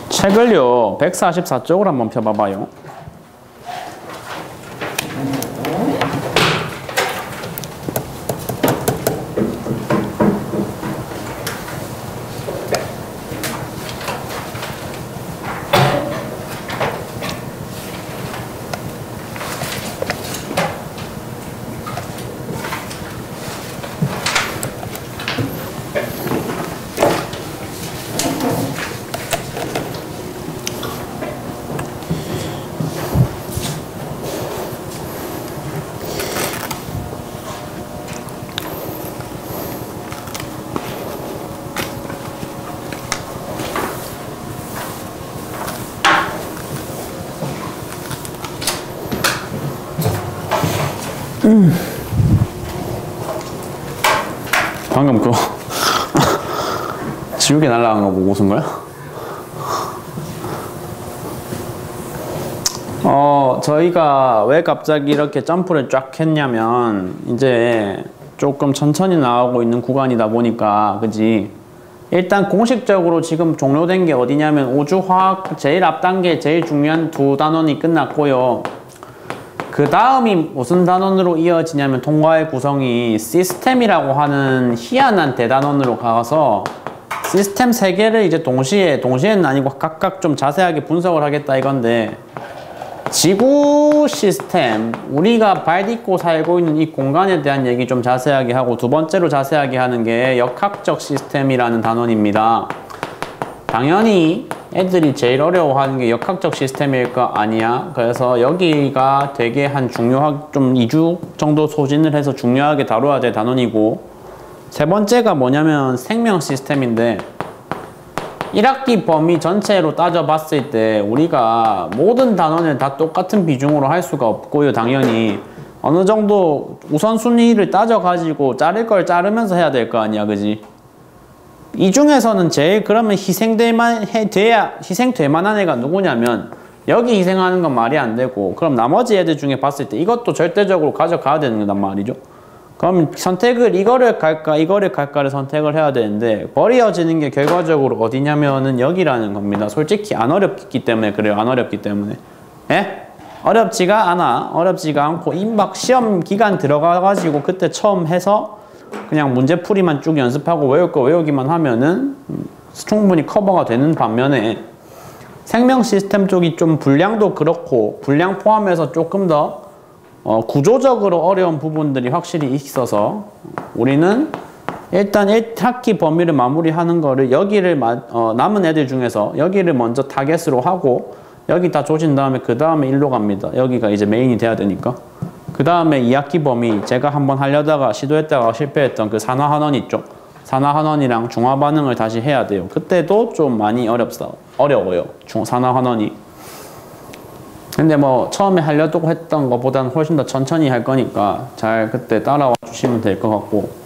책을요 144쪽으로 한번 펴봐봐요. 방금 그거 지우개 날아간 거 보고 웃은 거야? 저희가 왜 갑자기 이렇게 점프를 쫙 했냐면 이제 조금 천천히 나오고 있는 구간이다 보니까 그지? 일단 공식적으로 지금 종료된 게 어디냐면 우주화학 제일 앞단계 제일 중요한 2단원이 끝났고요. 그 다음이 무슨 단원으로 이어지냐면 통과의 구성이 시스템이라고 하는 희한한 대단원으로 가서 시스템 3개를 이제 동시에는 아니고 각각 좀 자세하게 분석을 하겠다 이건데, 지구 시스템, 우리가 발 딛고 살고 있는 이 공간에 대한 얘기 좀 자세하게 하고, 두 번째로 자세하게 하는 게 역학적 시스템이라는 단원입니다. 당연히 애들이 제일 어려워하는 게 역학적 시스템일 거 아니야. 그래서 여기가 되게 좀 2주 정도 소진을 해서 중요하게 다뤄야 될 단원이고, 세 번째가 뭐냐면 생명 시스템인데, 1학기 범위 전체로 따져봤을 때 우리가 모든 단원을 다 똑같은 비중으로 할 수가 없고요. 당연히 어느 정도 우선순위를 따져가지고 자를 걸 자르면서 해야 될 거 아니야, 그지? 이 중에서는 제일 그러면 희생될 만한 애가 누구냐면, 여기 희생하는 건 말이 안 되고, 그럼 나머지 애들 중에 봤을 때 이것도 절대적으로 가져가야 되는 거단 말이죠. 그럼 선택을 이거를 갈까를 선택을 해야 되는데, 버려지는 게 결과적으로 어디냐면은 여기라는 겁니다. 솔직히 안 어렵기 때문에 그래요. 안 어렵기 때문에. 예? 어렵지가 않고 임박 시험 기간 들어가가지고 그때 처음 해서 그냥 문제풀이만 쭉 연습하고 외울 거 외우기만 하면은 충분히 커버가 되는 반면에, 생명 시스템 쪽이 좀 분량도 그렇고 분량 포함해서 조금 더 구조적으로 어려운 부분들이 확실히 있어서, 우리는 일단 1학기 범위를 마무리하는 거를 남은 애들 중에서 여기를 먼저 타겟으로 하고, 여기 다 조진 다음에 그 다음에 일로 갑니다. 여기가 이제 메인이 돼야 되니까. 그 다음에 2학기 범위, 제가 한번 하려다가 시도했다가 실패했던 그 산화환원 있죠. 산화환원이랑 중화반응을 다시 해야 돼요. 그때도 좀 많이 어려워요. 산화환원이. 근데 뭐 처음에 하려고 했던 것보다는 훨씬 더 천천히 할 거니까 잘 그때 따라와 주시면 될 것 같고,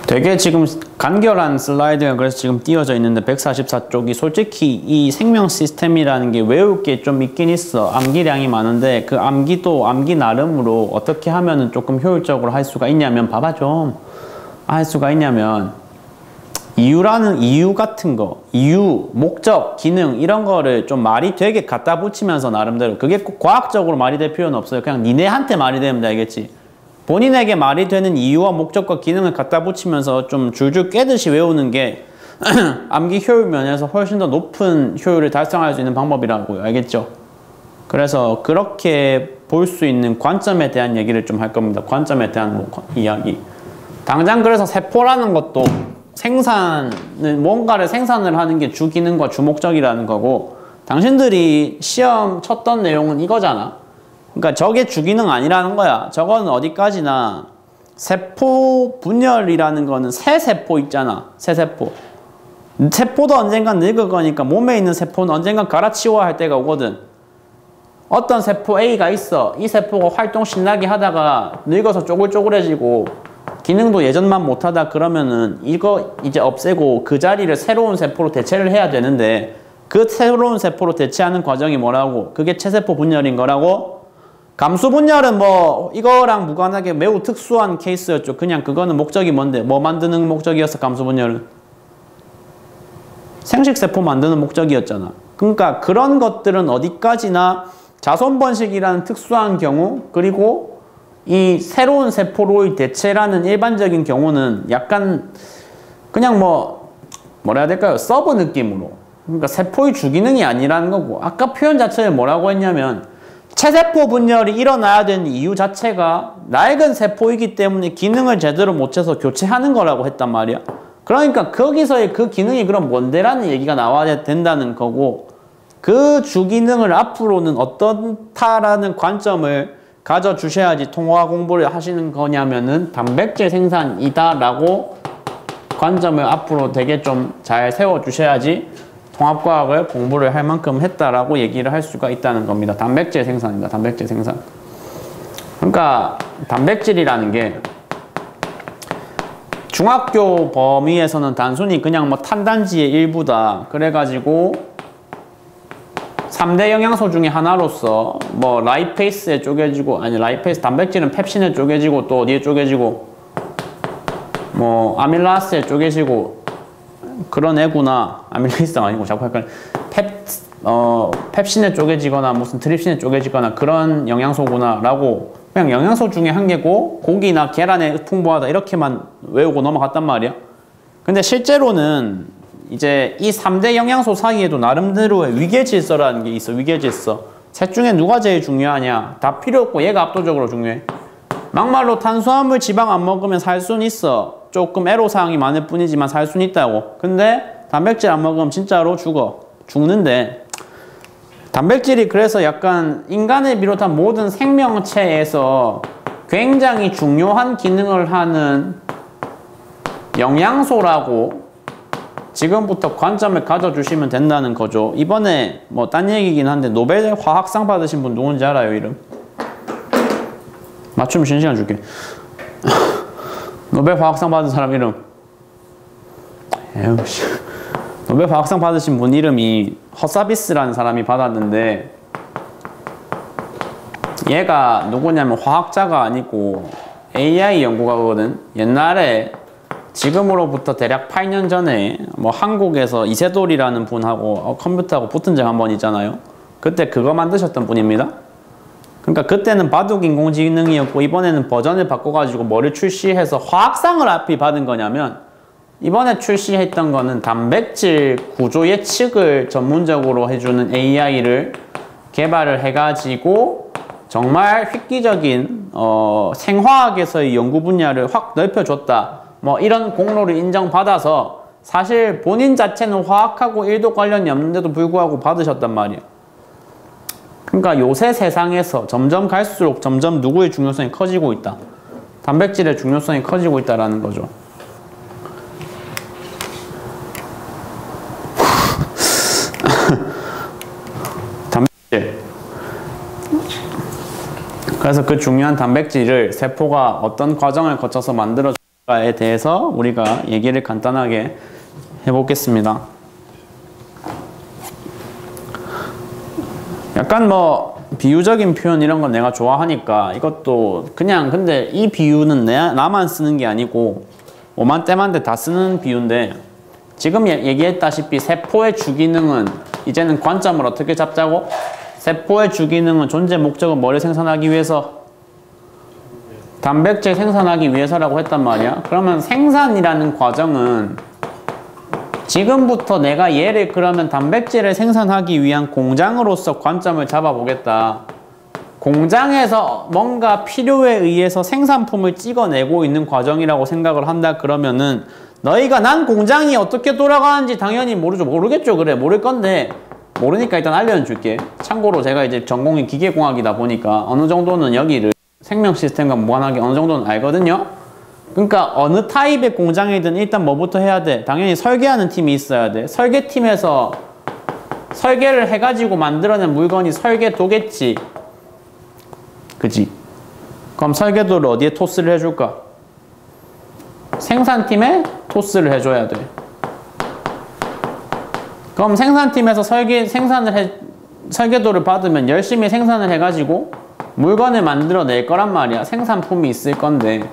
되게 지금 간결한 슬라이드가 그래서 지금 띄워져 있는데, 144쪽이 솔직히 이 생명 시스템이라는 게 외울 게 좀 있긴 있어. 암기량이 많은데 그 암기도 암기 나름으로 어떻게 하면은 조금 효율적으로 할 수가 있냐면, 봐봐 좀. 할 수가 있냐면, 이유 같은 거, 이유, 목적, 기능 이런 거를 좀 말이 되게 갖다 붙이면서 나름대로, 그게 꼭 과학적으로 말이 될 필요는 없어요. 그냥 니네한테 말이 되면 되겠지. 본인에게 말이 되는 이유와 목적과 기능을 갖다 붙이면서 좀 줄줄 꿰듯이 외우는 게 암기 효율 면에서 훨씬 더 높은 효율을 달성할 수 있는 방법이라고요. 알겠죠? 그래서 그렇게 볼 수 있는 관점에 대한 얘기를 좀 할 겁니다. 관점에 대한 이야기. 당장 그래서 세포라는 것도 뭔가를 생산을 하는 게 주 기능과 주 목적이라는 거고, 당신들이 시험 쳤던 내용은 이거잖아. 그러니까 저게 주 기능 아니라는 거야. 저거는 어디까지나 세포 분열이라는 거는 새 세포 있잖아. 새 세포. 세포도 언젠간 늙을 거니까 몸에 있는 세포는 언젠간 갈아치워야 할 때가 오거든. 어떤 세포 A가 있어. 이 세포가 활동 신나게 하다가 늙어서 쪼글쪼글해지고 기능도 예전만 못하다 그러면은 이거 이제 없애고 그 자리를 새로운 세포로 대체를 해야 되는데, 그 새로운 세포로 대체하는 과정이 뭐라고? 그게 체세포 분열인 거라고? 감수 분열은 뭐 이거랑 무관하게 매우 특수한 케이스였죠. 그냥 그거는 목적이 뭔데? 뭐 만드는 목적이었어? 감수 분열은 생식세포 만드는 목적이었잖아. 그러니까 그런 것들은 어디까지나 자손 번식이라는 특수한 경우, 그리고 이 새로운 세포로의 대체라는 일반적인 경우는 약간 그냥 뭐라 해야 될까요? 서브 느낌으로. 그러니까 세포의 주기능이 아니라는 거고, 아까 표현 자체를 뭐라고 했냐면, 체세포 분열이 일어나야 되는 이유 자체가 낡은 세포이기 때문에 기능을 제대로 못 채서 교체하는 거라고 했단 말이야. 그러니까 거기서의 그 기능이 그럼 뭔데라는 얘기가 나와야 된다는 거고, 그 주기능을 앞으로는 어떻다라는 관점을 가져주셔야지 통화 공부를 하시는 거냐면은 단백질 생산이다라고 관점을 앞으로 되게 좀 잘 세워주셔야지 통합과학을 공부를 할 만큼 했다라고 얘기를 할 수가 있다는 겁니다. 단백질 생산입니다. 단백질 생산. 그러니까 단백질이라는 게 중학교 범위에서는 단순히 그냥 뭐 탄단지의 일부다. 그래가지고 3대 영양소 중에 하나로서 뭐 라이페이스에 쪼개지고, 아니 라이페이스 단백질은 펩신에 쪼개지고 또 어디에 쪼개지고 뭐 아밀라스에 쪼개지고 그런 애구나. 아밀라스가 아니고 자꾸 약간 펩신에 쪼개지거나 무슨 트립신에 쪼개지거나 그런 영양소구나 라고 그냥 영양소 중에 한 개고 고기나 계란에 풍부하다 이렇게만 외우고 넘어갔단 말이야. 근데 실제로는 이제 이 3대 영양소 사이에도 나름대로의 위계질서라는 게 있어. 위계질서. 셋 중에 누가 제일 중요하냐? 다 필요 없고 얘가 압도적으로 중요해. 막말로 탄수화물 지방 안 먹으면 살 수는 있어. 조금 애로사항이 많을 뿐이지만 살 수는 있다고. 근데 단백질 안 먹으면 진짜로 죽어. 죽는데 단백질이 그래서 약간 인간을 비롯한 모든 생명체에서 굉장히 중요한 기능을 하는 영양소라고 지금부터 관점을 가져주시면 된다는 거죠. 이번에 뭐 딴 얘기긴 한데 노벨 화학상 받으신 분 누군지 알아요? 이름? 맞추면 쉬는 시간 줄게. 노벨 화학상 받은 사람 이름. 에우씨. 노벨 화학상 받으신 분 이름이 허사비스라는 사람이 받았는데 얘가 누구냐면 화학자가 아니고 AI 연구가거든. 옛날에 지금으로부터 대략 8년 전에 뭐 한국에서 이세돌이라는 분하고 컴퓨터하고 붙은 적 한 번 있잖아요. 그때 그거 만드셨던 분입니다. 그러니까 그때는 바둑 인공지능이었고 이번에는 버전을 바꿔가지고 뭐를 출시해서 화학상을 앞이 받은 거냐면 이번에 출시했던 거는 단백질 구조 예측을 전문적으로 해주는 AI를 개발을 해가지고 정말 획기적인 생화학에서의 연구 분야를 확 넓혀줬다. 뭐 이런 공로를 인정받아서 사실 본인 자체는 화학하고 1도 관련이 없는데도 불구하고 받으셨단 말이에요. 그러니까 요새 세상에서 점점 갈수록 점점 누구의 중요성이 커지고 있다. 단백질의 중요성이 커지고 있다라는 거죠. 단백질. 그래서 그 중요한 단백질을 세포가 어떤 과정을 거쳐서 만들어줄까에 대해서 우리가 얘기를 간단하게 해보겠습니다. 약간 뭐 비유적인 표현 이런 건 내가 좋아하니까 이것도 그냥 근데 이 비유는 나만 쓰는 게 아니고 오만때만데 다 쓰는 비유인데 지금 얘기했다시피 세포의 주기능은 이제는 관점을 어떻게 잡자고? 세포의 주기능은 존재 목적은 뭐를 생산하기 위해서? 단백질 생산하기 위해서라고 했단 말이야. 그러면 생산이라는 과정은 지금부터 내가 얘를 그러면 단백질을 생산하기 위한 공장으로서 관점을 잡아보겠다. 공장에서 뭔가 필요에 의해서 생산품을 찍어내고 있는 과정이라고 생각을 한다 그러면은 너희가 난 공장이 어떻게 돌아가는지 당연히 모르죠. 모르겠죠. 그래 모를 건데 모르니까 일단 알려줄게. 참고로 제가 이제 전공이 기계공학이다 보니까 어느 정도는 여기를 생명 시스템과 무관하게 어느 정도는 알거든요. 그러니까 어느 타입의 공장이든 일단 뭐부터 해야 돼? 당연히 설계하는 팀이 있어야 돼. 설계팀에서 설계를 해가지고 만들어낸 물건이 설계도겠지. 그지? 그럼 설계도를 어디에 토스를 해줄까? 생산팀에 토스를 해줘야 돼. 그럼 생산팀에서 설계도를 받으면 열심히 생산을 해가지고 물건을 만들어낼 거란 말이야. 생산품이 있을 건데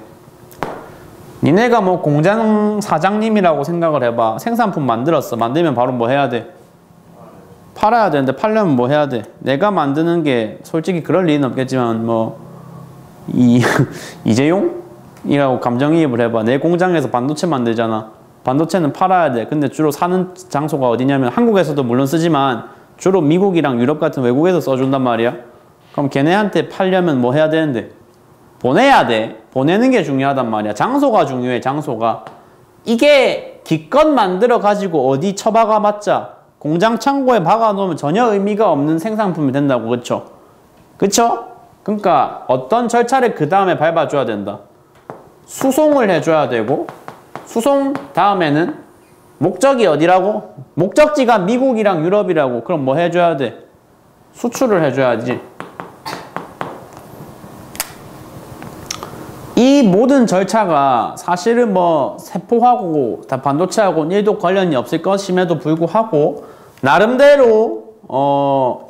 니네가 뭐 공장 사장님이라고 생각을 해봐. 생산품 만들었어. 만들면 바로 뭐 해야 돼? 팔아야 되는데 팔려면 뭐 해야 돼? 내가 만드는 게 솔직히 그럴 리는 없겠지만 뭐 이재용이라고 감정이입을 해봐. 내 공장에서 반도체 만들잖아. 반도체는 팔아야 돼. 근데 주로 사는 장소가 어디냐면 한국에서도 물론 쓰지만 주로 미국이랑 유럽 같은 외국에서 써준단 말이야. 그럼 걔네한테 팔려면 뭐 해야 되는데? 보내야 돼. 보내는 게 중요하단 말이야. 장소가 중요해. 장소가. 이게 기껏 만들어 가지고 어디 처박아 봤자 공장 창고에 박아 놓으면 전혀 의미가 없는 생산품이 된다고. 그쵸? 그쵸? 그러니까 어떤 절차를 그 다음에 밟아줘야 된다. 수송을 해줘야 되고 수송 다음에는 목적이 어디라고? 목적지가 미국이랑 유럽이라고. 그럼 뭐 해줘야 돼? 수출을 해줘야지. 이 모든 절차가 사실은 뭐 세포하고 반도체하고는 1도 관련이 없을 것임에도 불구하고 나름대로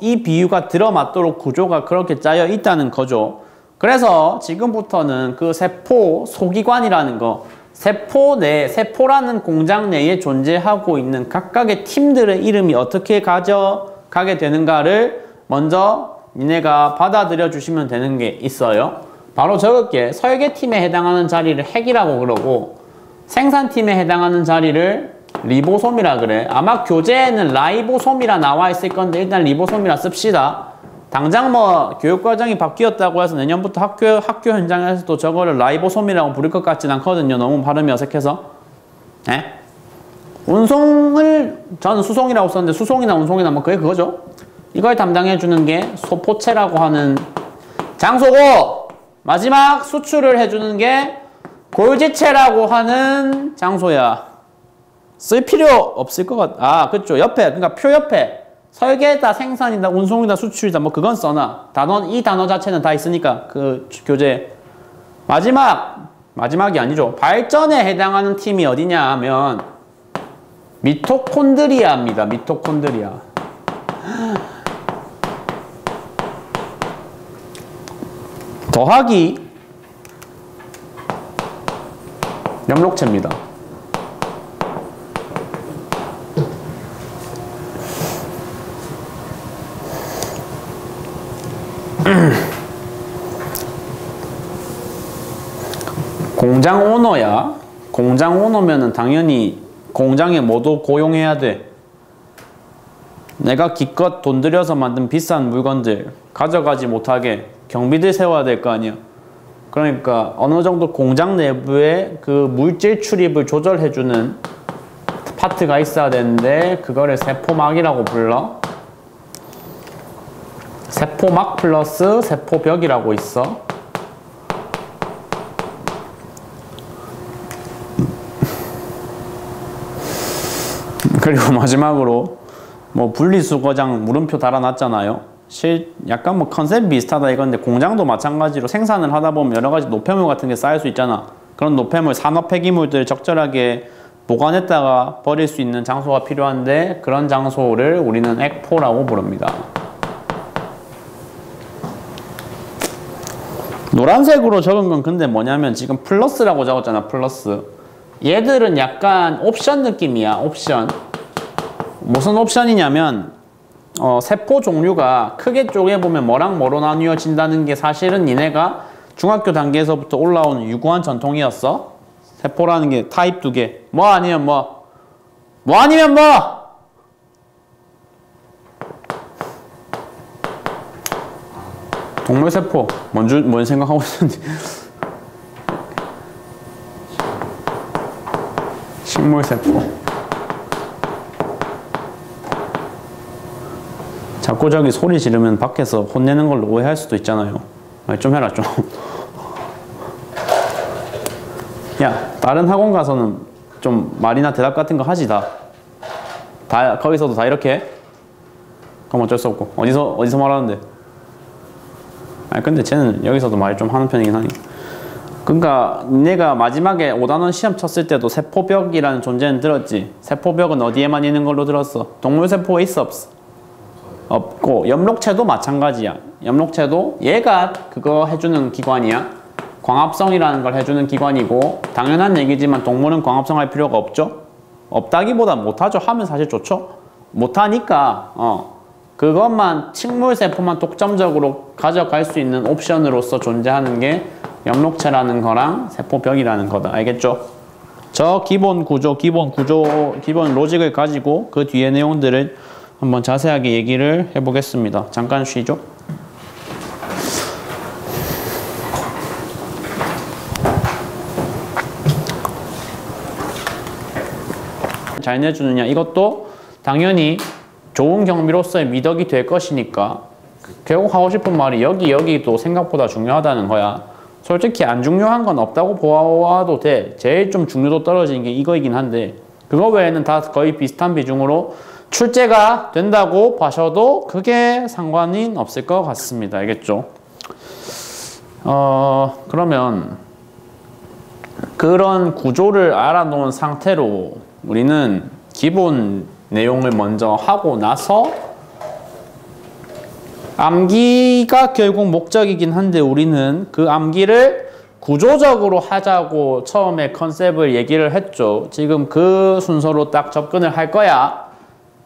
이 비유가 들어맞도록 구조가 그렇게 짜여 있다는 거죠. 그래서 지금부터는 그 세포 소기관이라는 거, 세포라는 공장 내에 존재하고 있는 각각의 팀들의 이름이 어떻게 가져가게 되는가를 먼저 니네가 받아들여 주시면 되는 게 있어요. 바로 적을게. 설계팀에 해당하는 자리를 핵이라고 그러고 생산팀에 해당하는 자리를 리보솜이라 그래. 아마 교재에는 라이보솜이라 나와 있을 건데 일단 리보솜이라 씁시다. 당장 뭐 교육과정이 바뀌었다고 해서 내년부터 학교 현장에서도 저거를 라이보솜이라고 부를 것 같진 않거든요. 너무 발음이 어색해서. 네? 운송을 저는 수송이라고 썼는데 수송이나 운송이나 뭐 그게 그거죠. 이걸 담당해 주는 게 소포체라고 하는 장소고 마지막 수출을 해주는 게 골지체라고 하는 장소야. 쓸 필요 없을 것 같아. 아, 그쵸. 옆에, 그러니까 표 옆에 설계다, 생산이다, 운송이다, 수출이다, 뭐 그건 써놔. 이 단어 자체는 다 있으니까 그 교재. 마지막이 아니죠. 발전에 해당하는 팀이 어디냐 하면 미토콘드리아입니다. 미토콘드리아. 더하기 염록체입니다. 공장 오너야. 공장 오너면은 당연히 공장에 모두 고용해야 돼. 내가 기껏 돈 들여서 만든 비싼 물건들 가져가지 못하게 경비들 세워야 될 거 아니야. 그러니까 어느 정도 공장 내부에 그 물질 출입을 조절해주는 파트가 있어야 되는데 그거를 세포막이라고 불러. 세포막 플러스 세포벽이라고 있어. 그리고 마지막으로 뭐 분리수거장 물음표 달아놨잖아요. 약간 뭐 컨셉 비슷하다 이건데 공장도 마찬가지로 생산을 하다 보면 여러 가지 노폐물 같은 게 쌓일 수 있잖아. 그런 노폐물, 산업 폐기물들 적절하게 보관했다가 버릴 수 있는 장소가 필요한데 그런 장소를 우리는 액포라고 부릅니다. 노란색으로 적은 건 근데 뭐냐면 지금 플러스라고 적었잖아. 플러스. 얘들은 약간 옵션 느낌이야. 옵션. 무슨 옵션이냐면 세포 종류가 크게 쪼개보면 뭐랑 뭐로 나뉘어진다는 게 사실은 니네가 중학교 단계에서부터 올라온 유구한 전통이었어. 세포라는 게 타입 2개. 뭐 아니면 뭐. 뭐 아니면 뭐. 동물세포. 뭔 생각하고 있었는지. 식물세포. 자꾸 저기 소리 지르면 밖에서 혼내는 걸로 오해할 수도 있잖아요. 좀 해라 좀. 야, 다른 학원 가서는 좀 말이나 대답 같은 거 하지 다. 거기서도 다 이렇게? 그럼 어쩔 수 없고. 어디서 말하는데? 아니 근데 쟤는 여기서도 말 좀 하는 편이긴 하니. 그러니까 내가 마지막에 5단원 시험 쳤을 때도 세포벽이라는 존재는 들었지. 세포벽은 어디에만 있는 걸로 들었어? 동물세포에 있어 없어? 없고 염록체도 마찬가지야. 염록체도 얘가 그거 해주는 기관이야. 광합성이라는 걸 해주는 기관이고 당연한 얘기지만 동물은 광합성 할 필요가 없죠. 없다기보다 못하죠. 하면 사실 좋죠. 못하니까 그것만 식물세포만 독점적으로 가져갈 수 있는 옵션으로서 존재하는 게 염록체라는 거랑 세포벽이라는 거다. 알겠죠? 저 기본 로직을 가지고 그 뒤에 내용들을 한번 자세하게 얘기를 해보겠습니다. 잠깐 쉬죠. 잘 내주느냐 이것도 당연히 좋은 경비로서의 미덕이 될 것이니까 결국 하고 싶은 말이 여기도 생각보다 중요하다는 거야. 솔직히 안 중요한 건 없다고 보아도 돼. 제일 좀 중요도 떨어지는 게 이거이긴 한데 그거 외에는 다 거의 비슷한 비중으로 출제가 된다고 봐셔도 크게 상관이 없을 것 같습니다. 알겠죠? 그러면 그런 구조를 알아놓은 상태로 우리는 기본 내용을 먼저 하고 나서 암기가 결국 목적이긴 한데 우리는 그 암기를 구조적으로 하자고 처음에 컨셉을 얘기를 했죠. 지금 그 순서로 딱 접근을 할 거야.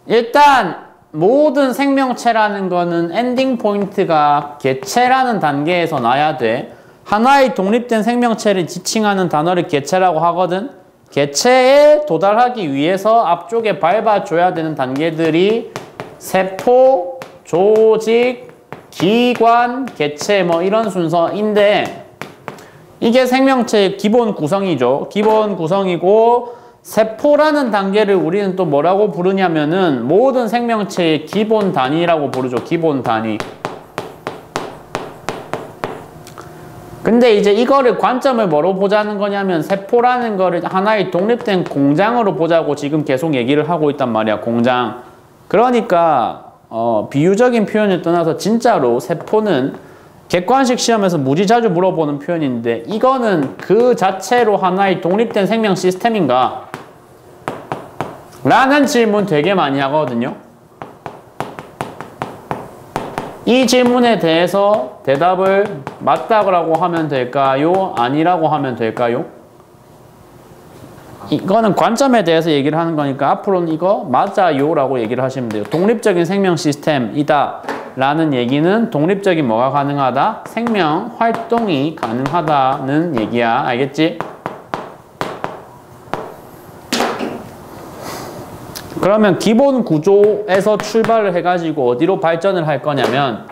일단 모든 생명체라는 거는 엔딩 포인트가 개체라는 단계에서 나야 돼. 하나의 독립된 생명체를 지칭하는 단어를 개체라고 하거든. 개체에 도달하기 위해서 앞쪽에 밟아줘야 되는 단계들이 세포, 조직, 기관, 개체 뭐 이런 순서인데 이게 생명체의 기본 구성이죠. 기본 구성이고 세포라는 단계를 우리는 또 뭐라고 부르냐면은 모든 생명체의 기본 단위라고 부르죠. 기본 단위. 근데 이제 이거를 관점을 뭐로 보자는 거냐면 세포라는 거를 하나의 독립된 공장으로 보자고 지금 계속 얘기를 하고 있단 말이야. 공장. 그러니까 비유적인 표현을 떠나서 진짜로 세포는 객관식 시험에서 무지 자주 물어보는 표현인데 이거는 그 자체로 하나의 독립된 생명 시스템인가? 라는 질문 되게 많이 하거든요. 이 질문에 대해서 대답을 맞다고 하면 될까요? 아니라고 하면 될까요? 이거는 관점에 대해서 얘기를 하는 거니까 앞으로는 이거 맞아요 라고 얘기를 하시면 돼요. 독립적인 생명 시스템이다 라는 얘기는 독립적인 뭐가 가능하다? 생명 활동이 가능하다는 얘기야. 알겠지? 그러면 기본 구조에서 출발을 해가지고 어디로 발전을 할 거냐면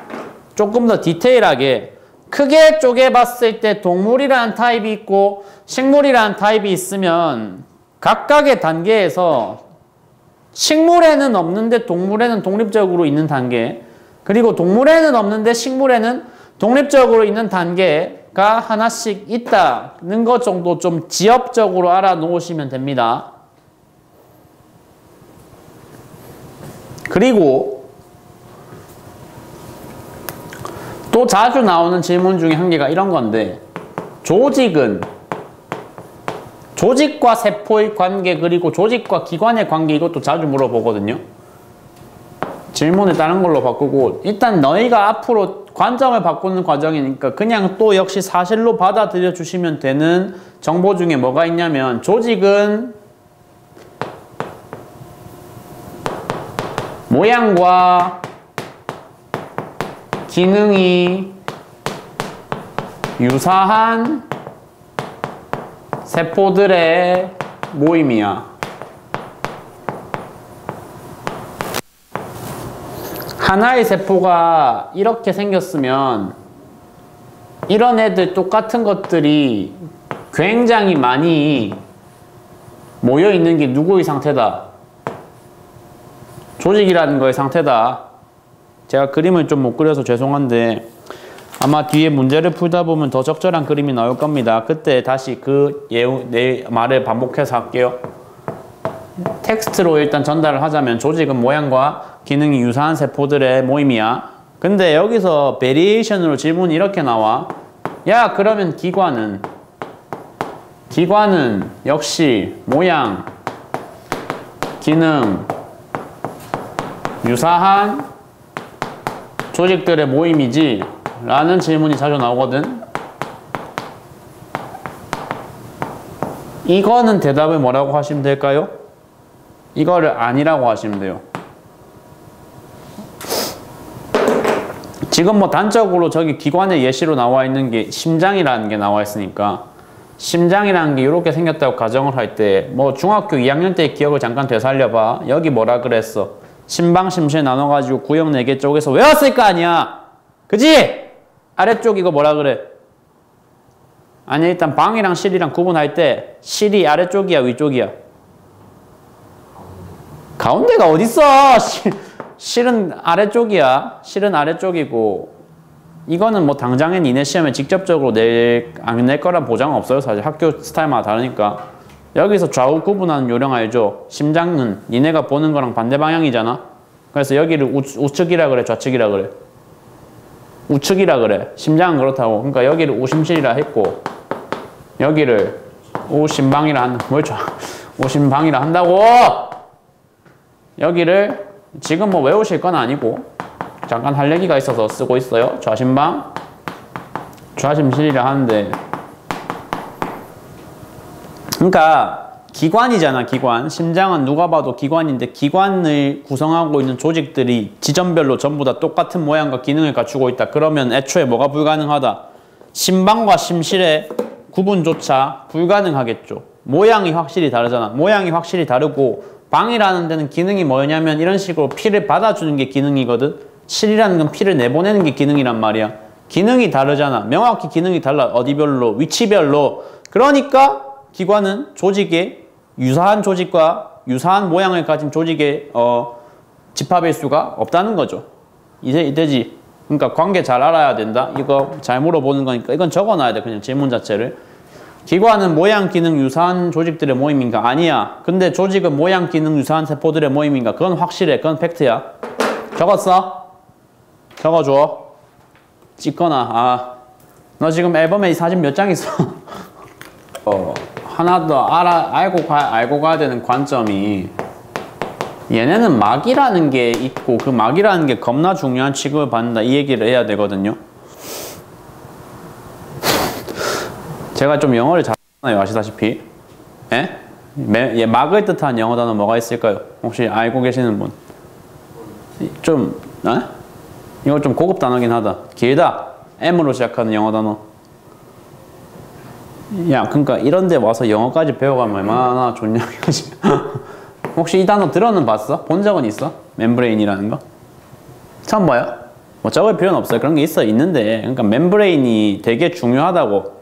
조금 더 디테일하게 크게 쪼개봤을 때 동물이라는 타입이 있고 식물이라는 타입이 있으면 각각의 단계에서 식물에는 없는데 동물에는 독립적으로 있는 단계 그리고 동물에는 없는데 식물에는 독립적으로 있는 단계가 하나씩 있다는 것 정도 좀 지엽적으로 알아놓으시면 됩니다. 그리고 또 자주 나오는 질문 중에 한 개가 이런 건데 조직과 세포의 관계 그리고 조직과 기관의 관계 이것도 자주 물어보거든요. 질문을 다른 걸로 바꾸고 일단 너희가 앞으로 관점을 바꾸는 과정이니까 그냥 또 역시 사실로 받아들여 주시면 되는 정보 중에 뭐가 있냐면 조직은 모양과 기능이 유사한 세포들의 모임이야. 하나의 세포가 이렇게 생겼으면 이런 애들 똑같은 것들이 굉장히 많이 모여 있는 게 누구의 상태다? 조직이라는 거의 상태다. 제가 그림을 좀 못 그려서 죄송한데 아마 뒤에 문제를 풀다 보면 더 적절한 그림이 나올 겁니다. 그때 다시 내 말을 반복해서 할게요. 텍스트로 일단 전달을 하자면 조직은 모양과 기능이 유사한 세포들의 모임이야. 근데 여기서 베리에이션으로 질문이 이렇게 나와. 야, 그러면 기관은 역시 모양, 기능, 유사한 조직들의 모임이지? 라는 질문이 자주 나오거든. 이거는 대답을 뭐라고 하시면 될까요? 이거를 아니라고 하시면 돼요. 지금 뭐 단적으로 저기 기관의 예시로 나와 있는 게 심장이라는 게 나와 있으니까 심장이라는 게 이렇게 생겼다고 가정을 할 때 뭐 중학교 2학년 때의 기억을 잠깐 되살려봐. 여기 뭐라 그랬어? 심방 심실 나눠가지고 구역 4개 쪽에서 외웠을 거 아니야. 그지? 아래쪽 이거 뭐라 그래? 아니 일단 방이랑 실이랑 구분할 때 실이 아래쪽이야 위쪽이야? 가운데가 어딨어? 실은 아래쪽이야. 실은 아래쪽이고 이거는 뭐 당장에 니네 시험에 직접적으로 안 낼 거란 보장은 없어요. 사실 학교 스타일마다 다르니까. 여기서 좌우 구분하는 요령 알죠? 심장은 니네가 보는 거랑 반대 방향이잖아. 그래서 여기를 우측이라 그래, 좌측이라 그래? 우측이라 그래. 심장은 그렇다고. 그러니까 여기를 우심실이라 했고 여기를 우심방이라 한다. 뭘 우심방이라 한다고! 여기를 지금 뭐 외우실 건 아니고 잠깐 할 얘기가 있어서 쓰고 있어요. 좌심방, 좌심실이라 하는데 그러니까 기관이잖아. 기관. 심장은 누가 봐도 기관인데 기관을 구성하고 있는 조직들이 지점별로 전부 다 똑같은 모양과 기능을 갖추고 있다. 그러면 애초에 뭐가 불가능하다? 심방과 심실의 구분조차 불가능하겠죠. 모양이 확실히 다르잖아. 모양이 확실히 다르고 방이라는 데는 기능이 뭐냐면 이런 식으로 피를 받아주는 게 기능이거든. 실이라는 건 피를 내보내는 게 기능이란 말이야. 기능이 다르잖아. 명확히 기능이 달라. 어디별로, 위치별로. 그러니까 기관은 조직의 유사한 조직과 유사한 모양을 가진 조직의 집합일 수가 없다는 거죠. 이제지. 그러니까 관계 잘 알아야 된다. 이거 잘 물어보는 거니까 이건 적어놔야 돼. 그냥 질문 자체를. 기관은 모양, 기능 유사한 조직들의 모임인가? 아니야. 근데 조직은 모양, 기능 유사한 세포들의 모임인가? 그건 확실해. 그건 팩트야. 적었어? 적어줘. 찍거나. 너 지금 앨범에 이 사진 몇 장 있어? 하나 더 알고 가야 되는 관점이 얘네는 막이라는 게 있고 그 막이라는 게 겁나 중요한 취급을 받는다. 이 얘기를 해야 되거든요. 제가 좀 영어를 잘하나요? 아시다시피. 예? 막을 뜻한 영어 단어 뭐가 있을까요? 혹시 알고 계시는 분? 이거 좀 고급 단어긴 하다. 길다. M으로 시작하는 영어 단어. 야, 그러니까 이런 데 와서 영어까지 배워가면 얼마나 좋냐 이거지. 혹시 이 단어 들어는 봤어? 본 적은 있어? 멤브레인이라는 거? 처음 봐요? 뭐 적을 필요는 없어요. 그런 게 있는데 그러니까 멤브레인이 되게 중요하다고.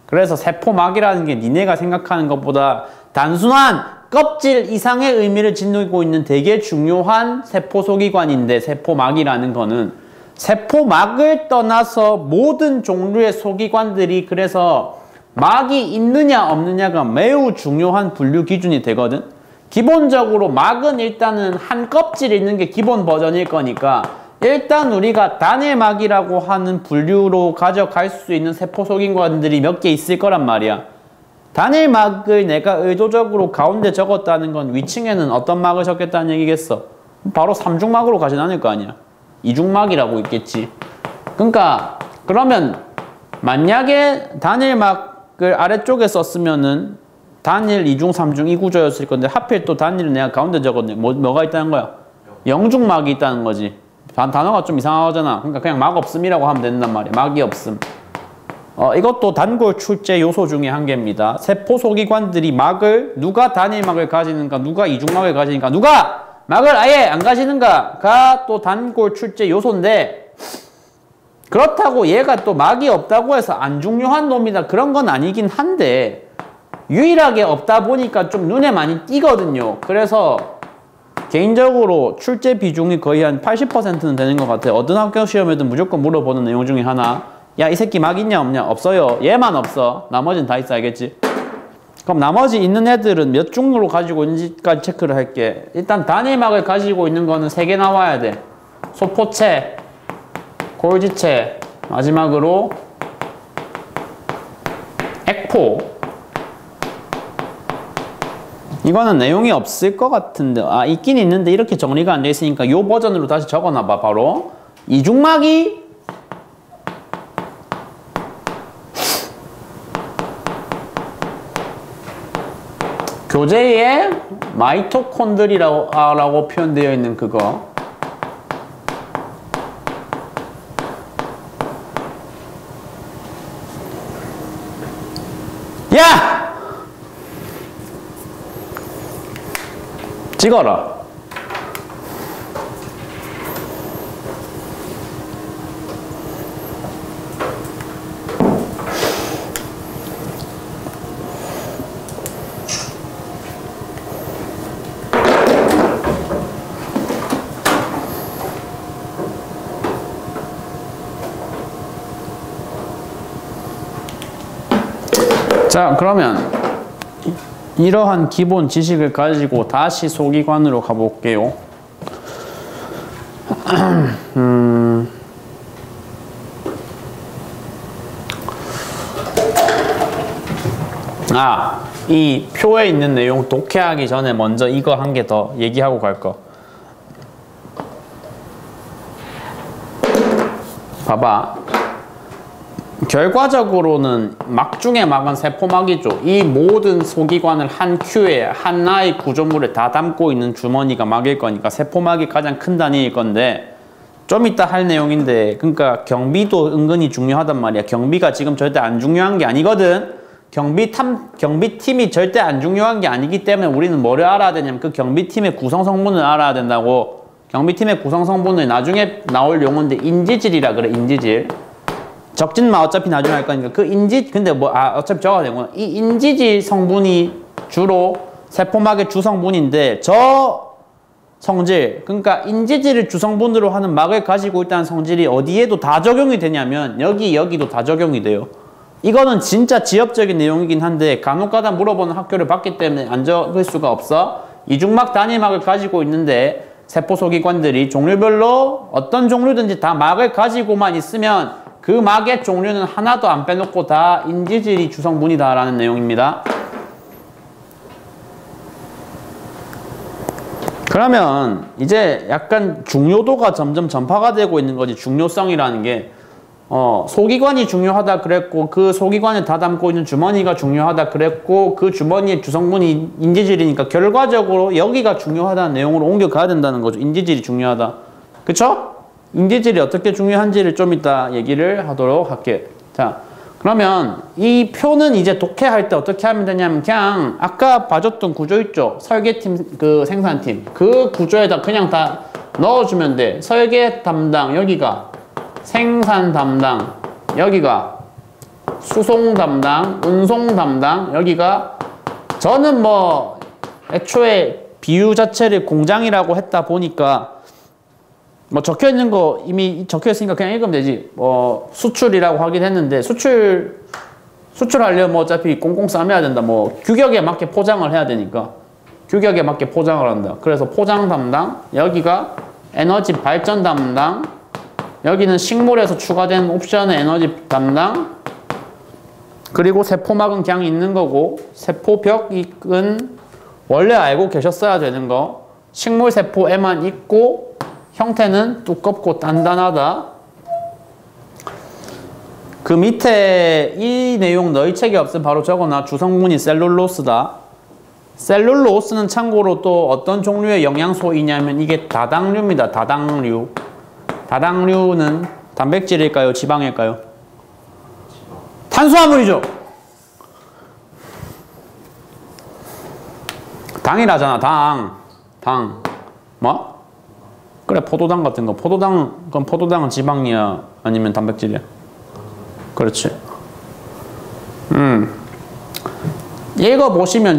그래서 세포막이라는 게 니네가 생각하는 것보다 단순한 껍질 이상의 의미를 지니고 있는 되게 중요한 세포 소기관인데 세포막이라는 거는 세포막을 떠나서 모든 종류의 소기관들이 그래서 막이 있느냐 없느냐가 매우 중요한 분류 기준이 되거든. 기본적으로 막은 일단은 한 껍질이 있는 게 기본 버전일 거니까 일단 우리가 단일막이라고 하는 분류로 가져갈 수 있는 세포 소기관들이 몇 개 있을 거란 말이야. 단일막을 내가 의도적으로 가운데 적었다는 건 위층에는 어떤 막을 적겠다는 얘기겠어? 바로 삼중막으로 가진 않을 거 아니야. 이중막이라고 있겠지. 그러니까 그러면 만약에 단일막을 아래쪽에 썼으면은 단일, 이중, 삼중 이 구조였을 건데 하필 또 단일을 내가 가운데 적었네. 뭐가 있다는 거야? 영중막이 있다는 거지. 단어가 좀 이상하잖아. 그러니까 그냥 막 없음이라고 하면 된단 말이야. 막이 없음. 이것도 단골 출제 요소 중에 한 개입니다. 세포 소기관들이 막을 누가 단일막을 가지는가, 누가 이중막을 가지는가, 누가 막을 아예 안 가지는가가 또 단골 출제 요소인데 그렇다고 얘가 또 막이 없다고 해서 안 중요한 놈이다 그런 건 아니긴 한데 유일하게 없다 보니까 좀 눈에 많이 띄거든요. 그래서 개인적으로 출제 비중이 거의 한 80%는 되는 것 같아요. 어떤 학교 시험에도 무조건 물어보는 내용 중에 하나. 야, 이 새끼 막 있냐 없냐? 없어요. 얘만 없어. 나머지는 다 있어. 알겠지? 그럼 나머지 있는 애들은 몇 종류로 가지고 있는지까지 체크를 할게. 일단 단일막을 가지고 있는 거는 3개 나와야 돼. 소포체, 골지체, 마지막으로 액포. 이거는 내용이 없을 것 같은데 있긴 있는데 이렇게 정리가 안 돼 있으니까 이 버전으로 다시 적어놔봐. 바로 이중막이 교재에 마이토콘드리아라고 표현되어 있는 그거. 야! 찍어라. 자, 그러면 이러한 기본 지식을 가지고 다시 소기관으로 가볼게요. 이 표에 있는 내용 독해하기 전에 먼저 이거 한 개 더 얘기하고 갈 거. 봐봐. 결과적으로는 막 중에 막은 세포막이죠. 이 모든 소기관을 한 큐에 하나의 구조물을 다 담고 있는 주머니가 막일 거니까 세포막이 가장 큰 단위일 건데 좀 이따 할 내용인데, 그러니까 경비도 은근히 중요하단 말이야. 경비가 지금 절대 안 중요한 게 아니거든. 경비팀이 절대 안 중요한 게 아니기 때문에 우리는 뭐를 알아야 되냐면 그 경비팀의 구성 성분을 알아야 된다고. 경비팀의 구성 성분은 나중에 나올 용어인데 인지질이라 그래. 인지질. 적진만 어차피 나중에 할 거니까 그 근데 뭐 어차피 적어야 되구나. 이 인지질 성분이 주로 세포막의 주성분인데 저 성질, 그러니까 인지질을 주성분으로 하는 막을 가지고 있다는 성질이 어디에도 다 적용이 되냐면 여기도 다 적용이 돼요. 이거는 진짜 지엽적인 내용이긴 한데 간혹가다 물어보는 학교를 봤기 때문에 안 적을 수가 없어. 이중막 단위막을 가지고 있는데 세포 소기관들이 종류별로 어떤 종류든지 다 막을 가지고만 있으면 그 막의 종류는 하나도 안 빼놓고 다 인지질이 주성분이다라는 내용입니다. 그러면 이제 약간 중요도가 점점 전파가 되고 있는 거지. 중요성이라는 게 소기관이 중요하다 그랬고 그 소기관을 다 담고 있는 주머니가 중요하다 그랬고 그 주머니의 주성분이 인지질이니까 결과적으로 여기가 중요하다는 내용으로 옮겨가야 된다는 거죠. 인지질이 중요하다. 그쵸? 인지질이 어떻게 중요한지를 좀 이따 얘기를 하도록 할게요. 자, 그러면 이 표는 이제 독해할 때 어떻게 하면 되냐면 그냥 아까 봐줬던 구조 있죠? 설계팀, 그 생산팀. 그 구조에다 그냥 다 넣어주면 돼. 설계 담당, 여기가 생산 담당, 여기가 수송 담당, 운송 담당, 여기가 저는 뭐 애초에 비유 자체를 공장이라고 했다 보니까 뭐 적혀 있는 거 이미 적혀 있으니까 그냥 읽으면 되지. 수출이라고 하긴 했는데 수출하려면 뭐 어차피 꽁꽁 싸매야 된다. 뭐 규격에 맞게 포장을 해야 되니까 규격에 맞게 포장을 한다. 그래서 포장 담당, 여기가 에너지 발전 담당, 여기는 식물에서 추가된 옵션의 에너지 담당, 그리고 세포막은 그냥 있는 거고 세포벽은 원래 알고 계셨어야 되는 거. 식물 세포에만 있고 형태는 두껍고 단단하다. 그 밑에 이 내용 너희 책에 없으면 바로 적어놔. 주성분이 셀룰로스다. 셀룰로스는 참고로 또 어떤 종류의 영양소이냐면 이게 다당류입니다. 다당류. 다당류는 단백질일까요? 지방일까요? 탄수화물이죠. 당이라잖아. 당. 뭐? 그래, 포도당 같은 거. 그럼 포도당은 지방이야? 아니면 단백질이야? 그렇지.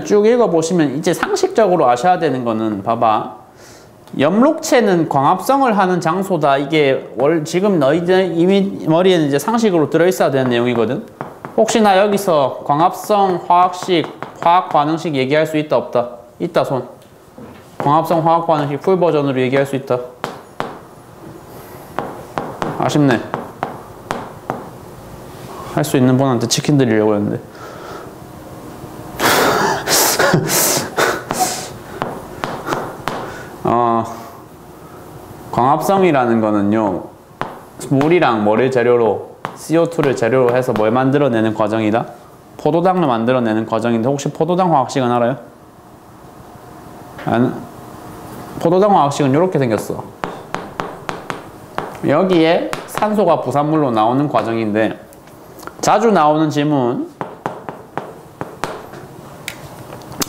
쭉 읽어보시면 이제 상식적으로 아셔야 되는 거는 봐봐. 염록체는 광합성을 하는 장소다. 이게 지금 너희들 이미 머리에는 이제 상식으로 들어있어야 되는 내용이거든. 혹시나 여기서 광합성, 화학식, 화학 반응식 얘기할 수 있다 없다? 있다 손. 광합성 화학 반응식 풀 버전으로 얘기할 수 있다. 아쉽네. 할 수 있는 분한테 치킨 드리려고 했는데. 광합성이라는 거는요, 물이랑 뭐를 재료로, CO2를 재료로 해서 뭘 만들어내는 과정이다? 포도당을 만들어내는 과정인데 혹시 포도당 화학식은 알아요? 포도당 화학식은 이렇게 생겼어. 여기에 산소가 부산물로 나오는 과정인데 자주 나오는 질문,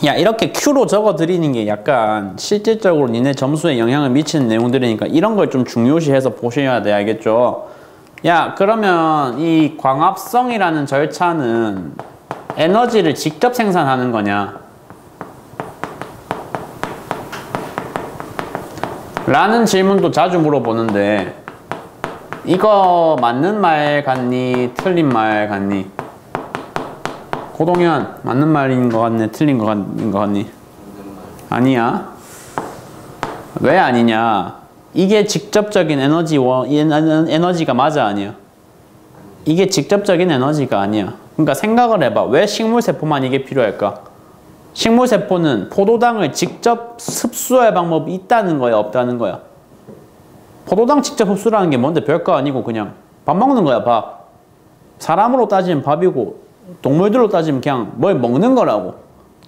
야 이렇게 Q로 적어 드리는 게 약간 실질적으로 니네 점수에 영향을 미치는 내용들이니까 이런 걸 좀 중요시해서 보셔야 돼. 알겠죠? 야 그러면 이 광합성이라는 절차는 에너지를 직접 생산하는 거냐? 라는 질문도 자주 물어보는데 이거 맞는 말 같니? 틀린 말 같니? 고동현, 맞는 말인 것 같네? 틀린 것 같니? 아니야. 왜 아니냐? 이게 직접적인 에너지가 맞아, 아니야? 이게 직접적인 에너지가 아니야. 그러니까 생각을 해봐. 왜 식물세포만 이게 필요할까? 식물세포는 포도당을 직접 흡수할 방법이 있다는 거야, 없다는 거야? 포도당 직접 흡수라는 게 뭔데? 별거 아니고 그냥 밥 먹는 거야, 밥. 사람으로 따지면 밥이고 동물들로 따지면 그냥 뭘 먹는 거라고.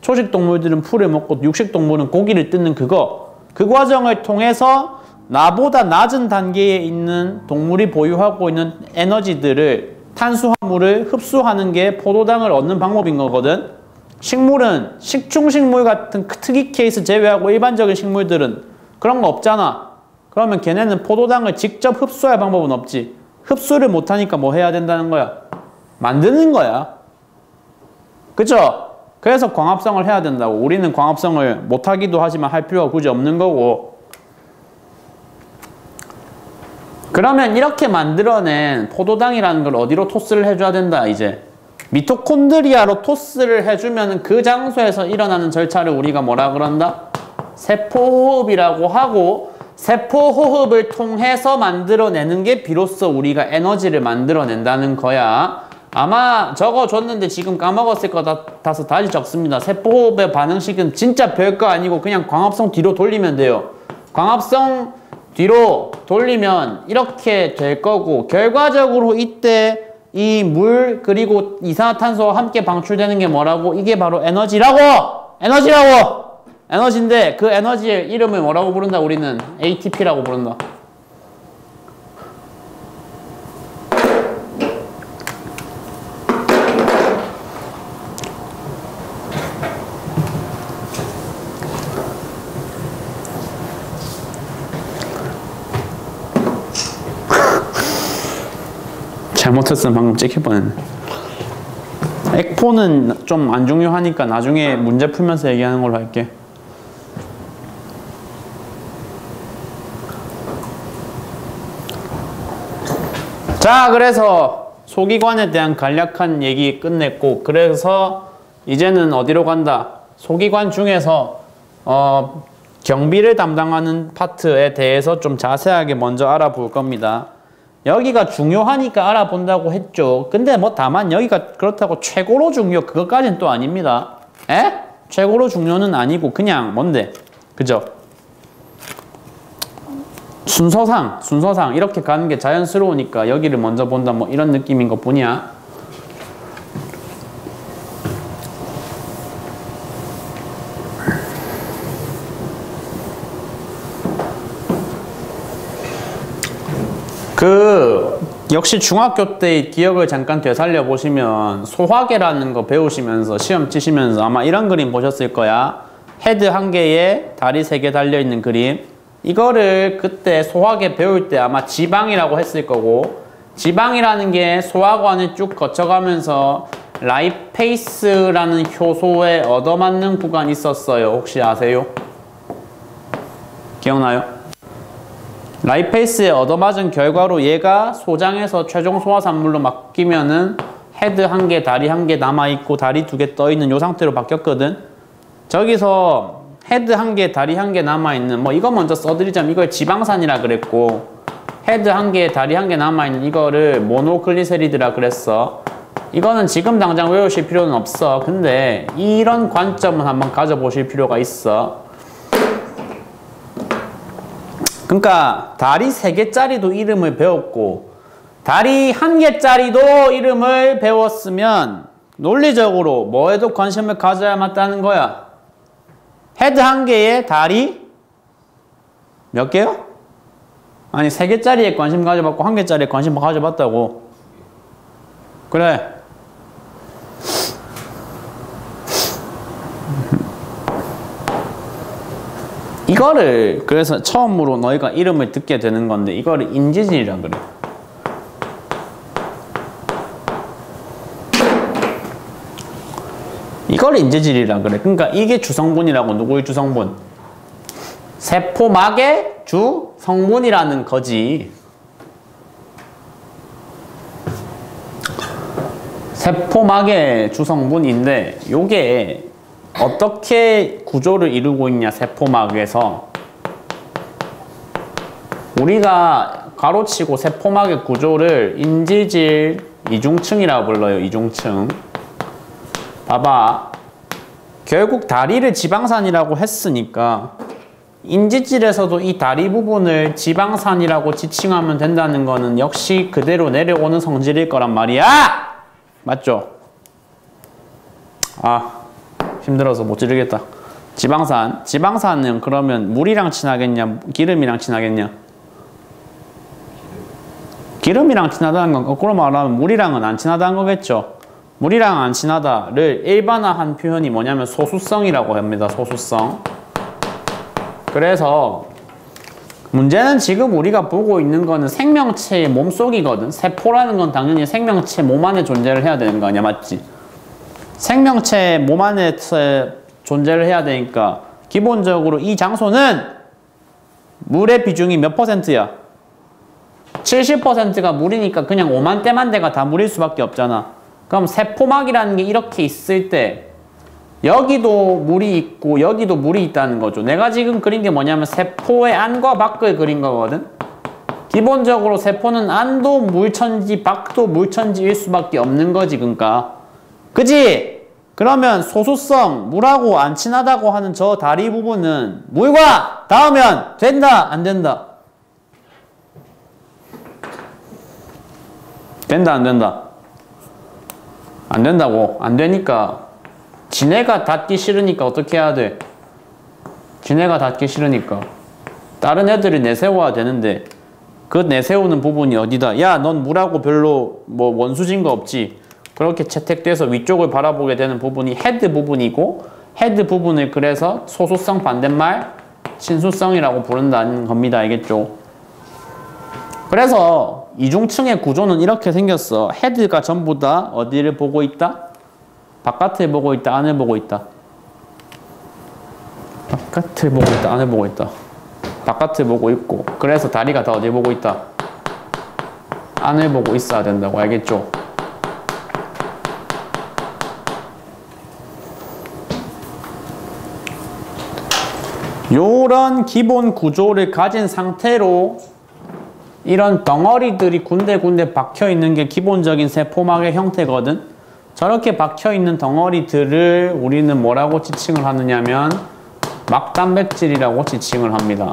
초식 동물들은 풀을 먹고 육식 동물은 고기를 뜯는 그거. 그 과정을 통해서 나보다 낮은 단계에 있는 동물이 보유하고 있는 에너지들을 탄수화물을 흡수하는 게 포도당을 얻는 방법인 거거든. 식물은 식충식물 같은 특이 케이스 제외하고 일반적인 식물들은 그런 거 없잖아. 그러면 걔네는 포도당을 직접 흡수할 방법은 없지. 흡수를 못하니까 뭐 해야 된다는 거야? 만드는 거야. 그쵸? 그래서 광합성을 해야 된다고. 우리는 광합성을 못하기도 하지만 할 필요가 굳이 없는 거고. 그러면 이렇게 만들어낸 포도당이라는 걸 어디로 토스를 해줘야 된다 이제. 미토콘드리아로 토스를 해주면 그 장소에서 일어나는 절차를 우리가 뭐라 그런다? 세포호흡이라고 하고, 세포호흡을 통해서 만들어내는 게 비로소 우리가 에너지를 만들어낸다는 거야. 아마 적어줬는데 지금 까먹었을 것 같아서 다시 적습니다. 세포호흡의 반응식은 진짜 별거 아니고 그냥 광합성 뒤로 돌리면 돼요. 광합성 뒤로 돌리면 이렇게 될 거고, 결과적으로 이때 이 물 그리고 이산화탄소와 함께 방출되는 게 뭐라고? 이게 바로 에너지라고! 에너지라고! 에너지인데 그 에너지의 이름을 뭐라고 부른다? 우리는 ATP라고 부른다. 잘못했으면 방금 찍힐 뻔했네. 액포는 좀 안 중요하니까 나중에 문제 풀면서 얘기하는 걸로 할게. 자, 그래서 소기관에 대한 간략한 얘기 끝냈고, 그래서 이제는 어디로 간다? 소기관 중에서 경비를 담당하는 파트에 대해서 좀 자세하게 먼저 알아볼 겁니다. 여기가 중요하니까 알아본다고 했죠. 근데 뭐 다만 여기가 그렇다고 최고로 중요 그것까지는 또 아닙니다. 에? 최고로 중요는 아니고 그냥 뭔데? 그죠? 순서상 이렇게 가는 게 자연스러우니까 여기를 먼저 본다 뭐 이런 느낌인 것 뿐이야. 역시 중학교 때의 기억을 잠깐 되살려 보시면 소화계라는 거 배우시면서 시험 치시면서 아마 이런 그림 보셨을 거야. 헤드 1개에 다리 3개 달려있는 그림. 이거를 그때 소화계 배울 때 아마 지방이라고 했을 거고, 지방이라는 게 소화관을 쭉 거쳐가면서 라이페이스라는 효소에 얻어맞는 구간이 있었어요. 혹시 아세요? 기억나요? 라이페이스에 얻어맞은 결과로 얘가 소장에서 최종 소화산물로 바뀌면은 헤드 1개, 다리 1개 남아있고 다리 2개 떠있는 요 상태로 바뀌었거든. 저기서 헤드 1개, 다리 1개 남아있는 뭐 이거 먼저 써드리자면 이걸 지방산이라 그랬고, 헤드 1개, 다리 1개 남아있는 이거를 모노글리세리드라 그랬어. 이거는 지금 당장 외우실 필요는 없어. 근데 이런 관점은 한번 가져보실 필요가 있어. 그러니까 다리 3개짜리도 이름을 배웠고 다리 1개짜리도 이름을 배웠으면 논리적으로 뭐에도 관심을 가져야 맞다는 거야. 헤드 1개에 다리 몇 개요? 아니 3개짜리에 관심 가져봤고 1개짜리에 관심 가져봤다고. 그래. 이거를 그래서 처음으로 너희가 이름을 듣게 되는 건데 이거를 인지질이라 그래. 이걸 인지질이라 그래. 그러니까 이게 주성분이라고. 누구의 주성분? 세포막의 주성분이라는 거지. 세포막의 주성분인데 요게 어떻게 구조를 이루고 있냐, 세포막에서. 우리가 가로치고 세포막의 구조를 인지질 이중층이라고 불러요. 이중층. 봐봐. 결국 다리를 지방산이라고 했으니까 인지질에서도 이 다리 부분을 지방산이라고 지칭하면 된다는 거는 역시 그대로 내려오는 성질일 거란 말이야! 맞죠? 아, 힘들어서 못 지르겠다. 지방산. 지방산은 그러면 물이랑 친하겠냐? 기름이랑 친하겠냐? 기름이랑 친하다는 건 거꾸로 말하면 물이랑은 안 친하다는 거겠죠. 물이랑 안 친하다를 일반화한 표현이 뭐냐면 소수성이라고 합니다. 소수성. 그래서 문제는 지금 우리가 보고 있는 거는 생명체의 몸속이거든. 세포라는 건 당연히 생명체 몸 안에 존재를 해야 되는 거 아니야, 맞지? 생명체 몸 안에 존재를 해야 되니까 기본적으로 이 장소는 물의 비중이 몇 %야? 70%가 물이니까 그냥 5만 대만 대가 다 물일 수밖에 없잖아. 그럼 세포막이라는 게 이렇게 있을 때 여기도 물이 있고 여기도 물이 있다는 거죠. 내가 지금 그린 게 뭐냐면 세포의 안과 밖을 그린 거거든. 기본적으로 세포는 안도 물천지 밖도 물천지일 수밖에 없는 거지. 그러니까 그지? 그러면 소수성 물하고 안 친하다고 하는 저 다리 부분은 물과 닿으면 된다 안 된다? 된다 안 된다? 안 된다고. 안 되니까 지네가 닿기 싫으니까 어떻게 해야 돼? 지네가 닿기 싫으니까 다른 애들이 내세워야 되는데 그 내세우는 부분이 어디다? 야, 넌 물하고 별로 뭐 원수진 거 없지? 그렇게 채택돼서 위쪽을 바라보게 되는 부분이 헤드 부분이고 헤드 부분을 그래서 소수성 반대말 친수성이라고 부른다는 겁니다. 알겠죠? 그래서 이중층의 구조는 이렇게 생겼어. 헤드가 전부 다 어디를 보고 있다? 바깥을 보고 있다, 안을 보고 있다. 바깥을 보고 있다, 안을 보고 있다. 바깥을 보고 있고, 그래서 다리가 다 어디 보고 있다? 안을 보고 있어야 된다고. 알겠죠? 요런 기본 구조를 가진 상태로 이런 덩어리들이 군데군데 박혀있는 게 기본적인 세포막의 형태거든. 저렇게 박혀있는 덩어리들을 우리는 뭐라고 지칭을 하느냐면 막단백질이라고 지칭을 합니다.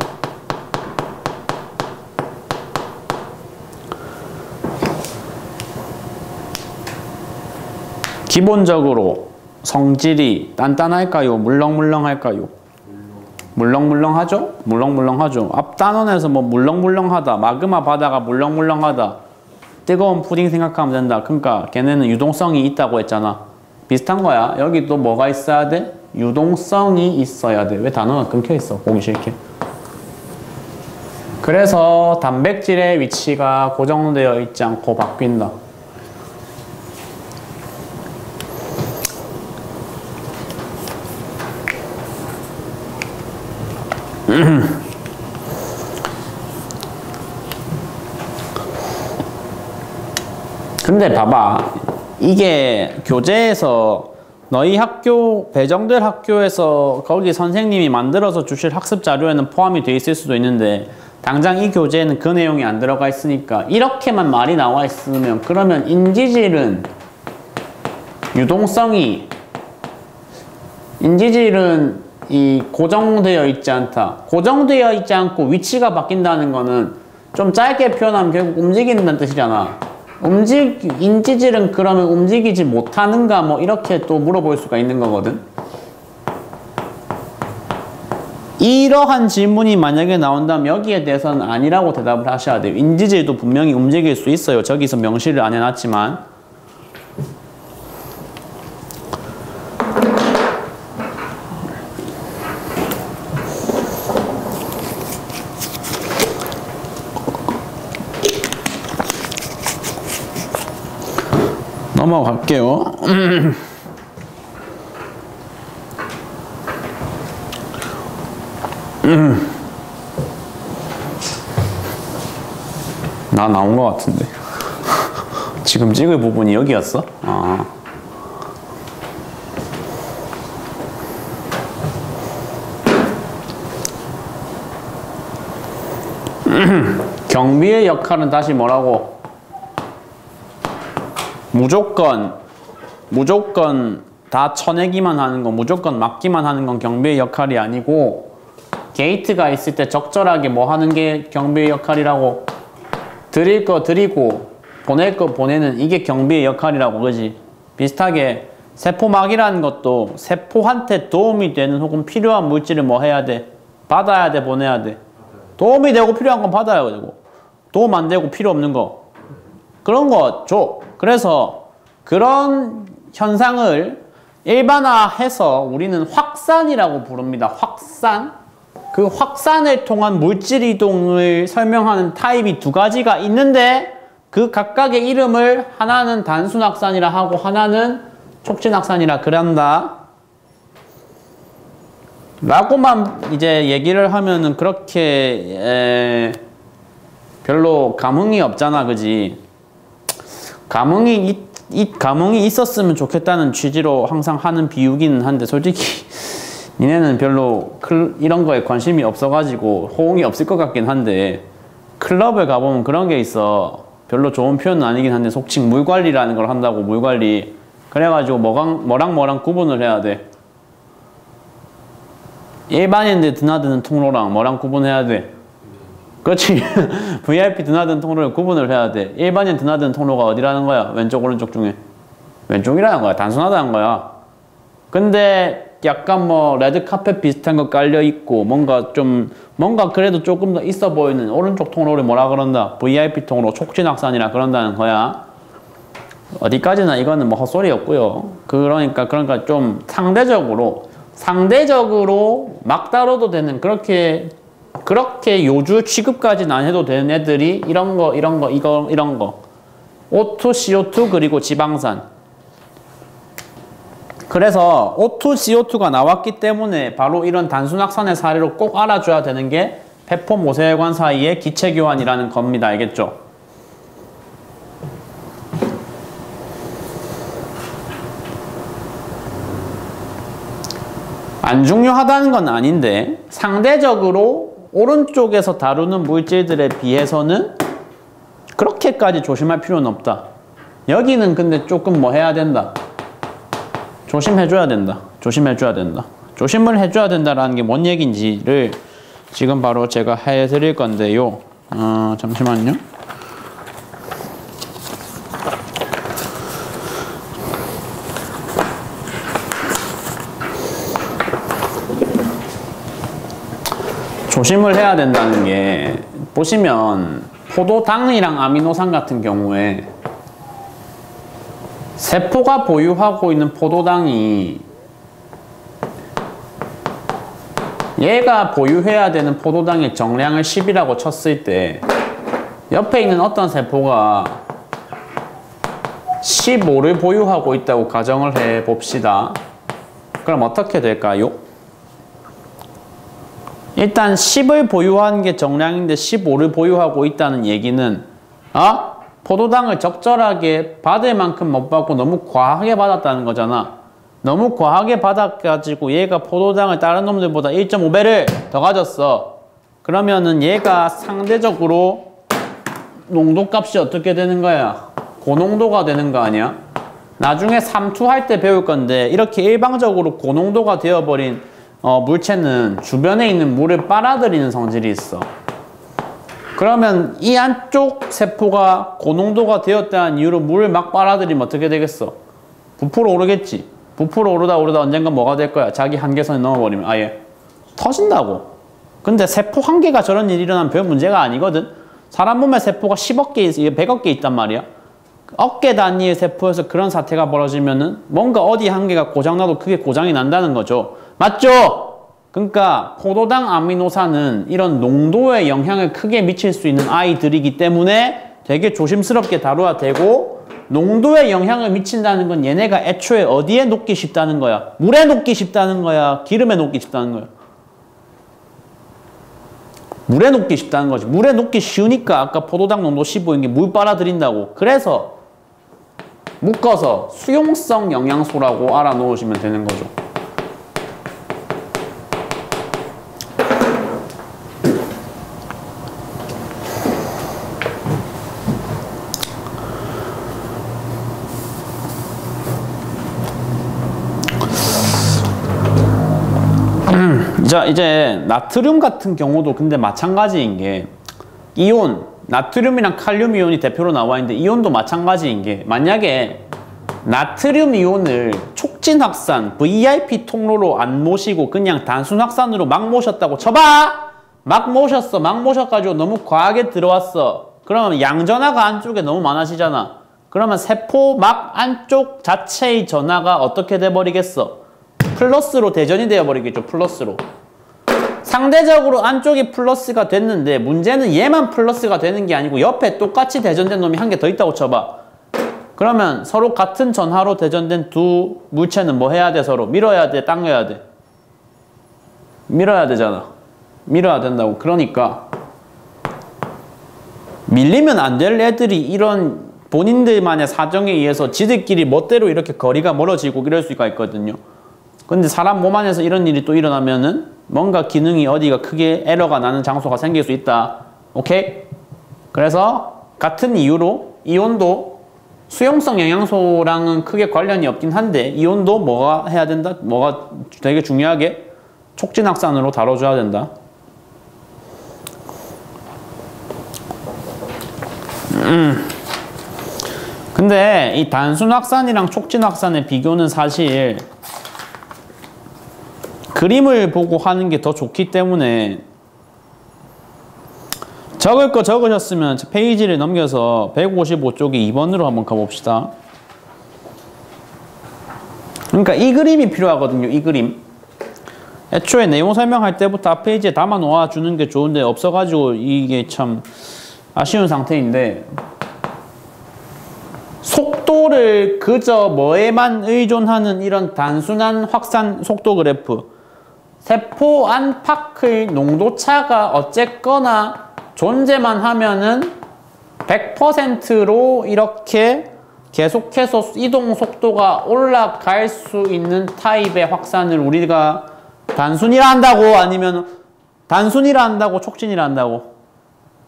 기본적으로 성질이 단단할까요? 물렁물렁할까요? 물렁물렁하죠? 물렁물렁하죠. 앞 단원에서 뭐 물렁물렁하다, 마그마 바다가 물렁물렁하다, 뜨거운 푸딩 생각하면 된다. 그러니까 걔네는 유동성이 있다고 했잖아. 비슷한 거야. 여기 또 뭐가 있어야 돼? 유동성이 있어야 돼. 왜 단어가 끊겨 있어? 보기 싫게. 그래서 단백질의 위치가 고정되어 있지 않고 바뀐다. 근데 봐봐, 이게 교재에서 너희 학교 배정될 학교에서 거기 선생님이 만들어서 주실 학습 자료에는 포함이 돼 있을 수도 있는데 당장 이 교재에는 그 내용이 안 들어가 있으니까 이렇게만 말이 나와 있으면 그러면 인지질은 이 고정되어 있지 않다. 고정되어 있지 않고 위치가 바뀐다는 거는 좀 짧게 표현하면 결국 움직인다는 뜻이잖아. 인지질은 그러면 움직이지 못하는가 뭐 이렇게 또 물어볼 수가 있는 거거든. 이러한 질문이 만약에 나온다면 여기에 대해서는 아니라고 대답을 하셔야 돼요. 인지질도 분명히 움직일 수 있어요. 저기서 명시를 안 해놨지만. 넘어갈게요. 나 나온 것 같은데. 지금 찍을 부분이 여기였어? 아. 경비의 역할은 다시 뭐라고? 무조건 다 쳐내기만 하는 건, 무조건 막기만 하는 건 경비의 역할이 아니고 게이트가 있을 때 적절하게 뭐 하는 게 경비의 역할이라고? 드릴 거 드리고 보낼 거 보내는 이게 경비의 역할이라고. 그지? 비슷하게 세포막이라는 것도 세포한테 도움이 되는 혹은 필요한 물질을 뭐 해야 돼? 받아야 돼, 보내야 돼? 도움이 되고 필요한 건 받아야 되고, 도움 안 되고 필요 없는 거, 그런 거 줘. 그래서 그런 현상을 일반화해서 우리는 확산이라고 부릅니다. 확산. 그 확산을 통한 물질 이동을 설명하는 타입이 두 가지가 있는데 그 각각의 이름을 하나는 단순 확산이라 하고 하나는 촉진 확산이라 그런다. 라고만 이제 얘기를 하면은 그렇게 별로 감흥이 없잖아, 그지? 감흥이 있었으면 좋겠다는 취지로 항상 하는 비유기는 한데 솔직히 니네는 별로 이런 거에 관심이 없어가지고 호응이 없을 것 같긴 한데 클럽에 가보면 그런 게 있어. 별로 좋은 표현은 아니긴 한데 속칭 물관리라는 걸 한다고, 물관리. 그래가지고 뭐랑 구분을 해야 돼. 일반인들 드나드는 통로랑 뭐랑 구분해야 돼? 그렇지. VIP 드나드는 통로를 구분을 해야 돼. 일반인 드나드는 통로가 어디라는 거야? 왼쪽 오른쪽 중에 왼쪽이라는 거야. 단순하다는 거야. 근데 약간 뭐 레드카펫 비슷한 거 깔려 있고 뭔가 그래도 조금 더 있어 보이는 오른쪽 통로를 뭐라 그런다? VIP 통로, 촉진 확산이라 그런다는 거야. 어디까지나 이거는 뭐 헛소리였고요. 그러니까 좀 상대적으로 막 다뤄도 되는 그렇게 요주 취급까지는 안 해도 되는 애들이 이런 거 O2, CO2 그리고 지방산. 그래서 O2, CO2가 나왔기 때문에 바로 이런 단순 확산의 사례로 꼭 알아줘야 되는 게 폐포 모세혈관 사이의 기체 교환이라는 겁니다. 알겠죠? 안 중요하다는 건 아닌데 상대적으로 오른쪽에서 다루는 물질들에 비해서는 그렇게까지 조심할 필요는 없다. 여기는 근데 조금 뭐 해야 된다. 조심해줘야 된다. 조심을 해줘야 된다라는 게 뭔 얘기인지를 지금 바로 제가 해드릴 건데요. 잠시만요. 조심을 해야 된다는 게 보시면 포도당이랑 아미노산 같은 경우에 세포가 보유하고 있는 포도당이 얘가 보유해야 되는 포도당의 정량을 10이라고 쳤을 때 옆에 있는 어떤 세포가 15를 보유하고 있다고 가정을 해 봅시다. 그럼 어떻게 될까요? 일단 10을 보유한 게 정량인데 15를 보유하고 있다는 얘기는 포도당을 적절하게 받을 만큼 못 받고 너무 과하게 받았다는 거잖아. 너무 과하게 받아가지고 얘가 포도당을 다른 놈들보다 1.5배를 더 가졌어. 그러면은 얘가 상대적으로 농도값이 어떻게 되는 거야? 고농도가 되는 거 아니야? 나중에 삼투할 때 배울 건데 이렇게 일방적으로 고농도가 되어버린 물체는 주변에 있는 물을 빨아들이는 성질이 있어. 그러면 이 안쪽 세포가 고농도가 되었다는 이유로 물을 막 빨아들이면 어떻게 되겠어? 부풀어 오르겠지. 부풀어 오르다 언젠간 뭐가 될 거야? 자기 한계선을 넘어버리면 아예 터진다고. 근데 세포 한 개가 저런 일이 일어나면 별 문제가 아니거든. 사람 몸에 세포가 10억 개, 100억 개 있단 말이야. 억개 단위의 세포에서 그런 사태가 벌어지면은 뭔가 어디 한 개가 고장나도 크게 고장이 난다는 거죠. 맞죠? 그러니까 포도당 아미노산은 이런 농도에 영향을 크게 미칠 수 있는 아이들이기 때문에 되게 조심스럽게 다뤄야 되고, 농도에 영향을 미친다는 건 얘네가 애초에 어디에 녹기 쉽다는 거야? 물에 녹기 쉽다는 거야? 기름에 녹기 쉽다는 거야? 물에 녹기 쉽다는 거지. 물에 녹기 쉬우니까 아까 포도당 농도 15인 게 물 빨아들인다고. 그래서 묶어서 수용성 영양소라고 알아놓으시면 되는 거죠. 자, 이제 나트륨 같은 경우도 근데 마찬가지인 게 이온, 나트륨이랑 칼륨 이온이 대표로 나와 있는데 이온도 마찬가지인 게 만약에 나트륨 이온을 촉진 확산, VIP 통로로 안 모시고 그냥 단순 확산으로 막 모셨다고 쳐봐! 막 모셨어. 막 모셔가지고 너무 과하게 들어왔어. 그러면 양전하가 안쪽에 너무 많아지잖아. 그러면 세포 막 안쪽 자체의 전하가 어떻게 돼버리겠어? 플러스로 대전이 되어버리겠죠. 플러스로. 상대적으로 안쪽이 플러스가 됐는데 문제는 얘만 플러스가 되는 게 아니고 옆에 똑같이 대전된 놈이 한 개 더 있다고 쳐봐. 그러면 서로 같은 전하로 대전된 두 물체는 뭐 해야 돼? 서로 밀어야 돼? 당겨야 돼? 밀어야 되잖아. 밀어야 된다고. 그러니까 밀리면 안 될 애들이 이런 본인들만의 사정에 의해서 지들끼리 멋대로 이렇게 거리가 멀어지고 이럴 수가 있거든요. 근데 사람 몸 안에서 이런 일이 또 일어나면은 뭔가 기능이 어디가 크게 에러가 나는 장소가 생길 수 있다. 오케이? 그래서 같은 이유로 이온도 수용성 영양소랑은 크게 관련이 없긴 한데 이온도 뭐가 해야 된다? 뭐가 되게 중요하게 촉진 확산으로 다뤄줘야 된다. 근데 이 단순 확산이랑 촉진 확산의 비교는 사실 그림을 보고 하는 게 더 좋기 때문에 적을 거 적으셨으면 페이지를 넘겨서 155쪽에 2번으로 한번 가봅시다. 그러니까 이 그림이 필요하거든요. 이 그림. 애초에 내용 설명할 때부터 앞 페이지에 담아 놓아 주는 게 좋은데 없어가지고 이게 참 아쉬운 상태인데 속도를 그저 뭐에만 의존하는 이런 단순한 확산 속도 그래프 세포 안팎의 농도차가 어쨌거나 존재만 하면은 100%로 이렇게 계속해서 이동 속도가 올라갈 수 있는 타입의 확산을 우리가 단순이라 한다고 아니면 단순이라 한다고 촉진이라 한다고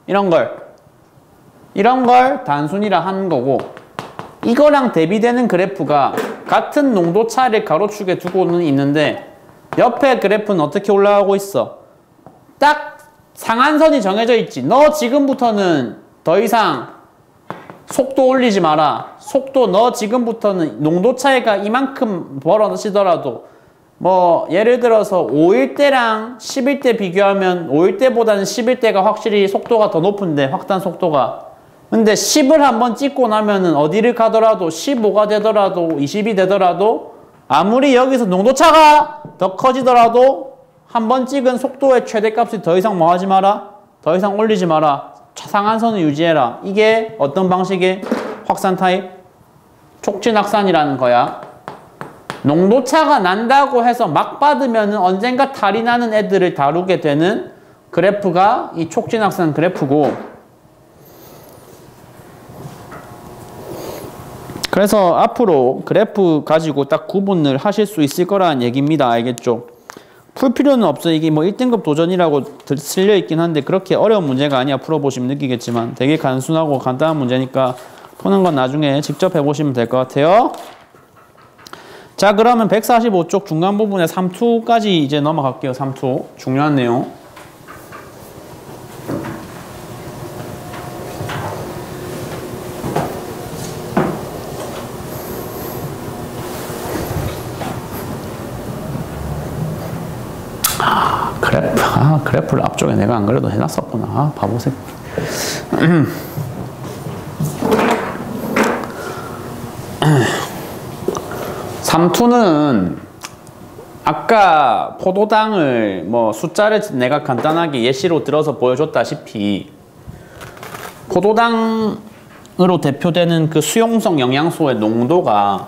이런 걸 단순이라 하는 거고 이거랑 대비되는 그래프가 같은 농도차를 가로축에 두고는 있는데 옆에 그래프는 어떻게 올라가고 있어? 딱 상한선이 정해져 있지. 너 지금부터는 더 이상 속도 올리지 마라. 속도 너 지금부터는 농도 차이가 이만큼 벌어지더라도 뭐 예를 들어서 5일 때랑 10일 때 비교하면 5일 때보다는 10일 때가 확실히 속도가 더 높은데 확산 속도가 근데 10을 한번 찍고 나면은 어디를 가더라도 15가 되더라도 20이 되더라도 아무리 여기서 농도차가 더 커지더라도 한번 찍은 속도의 최대값이 더 이상 뭐 하지 마라? 더 이상 올리지 마라. 상한선을 유지해라. 이게 어떤 방식의 확산 타입? 촉진 확산이라는 거야. 농도차가 난다고 해서 막 받으면 언젠가 탈이 나는 애들을 다루게 되는 그래프가 이 촉진 확산 그래프고 그래서 앞으로 그래프 가지고 딱 구분을 하실 수 있을 거라는 얘기입니다. 알겠죠? 풀 필요는 없어. 이게 뭐 1등급 도전이라고 쓸려 있긴 한데 그렇게 어려운 문제가 아니야. 풀어보시면 느끼겠지만 되게 단순하고 간단한 문제니까 푸는 건 나중에 직접 해보시면 될 것 같아요. 자, 그러면 145쪽 중간 부분에 3투까지 이제 넘어갈게요. 3투. 중요한 내용. 그래프를 앞쪽에 내가 안 그래도 해놨었구나. 아, 바보 새끼. 3투는 아까 포도당을 뭐 숫자를 내가 간단하게 예시로 들어서 보여줬다시피 포도당으로 대표되는 그 수용성 영양소의 농도가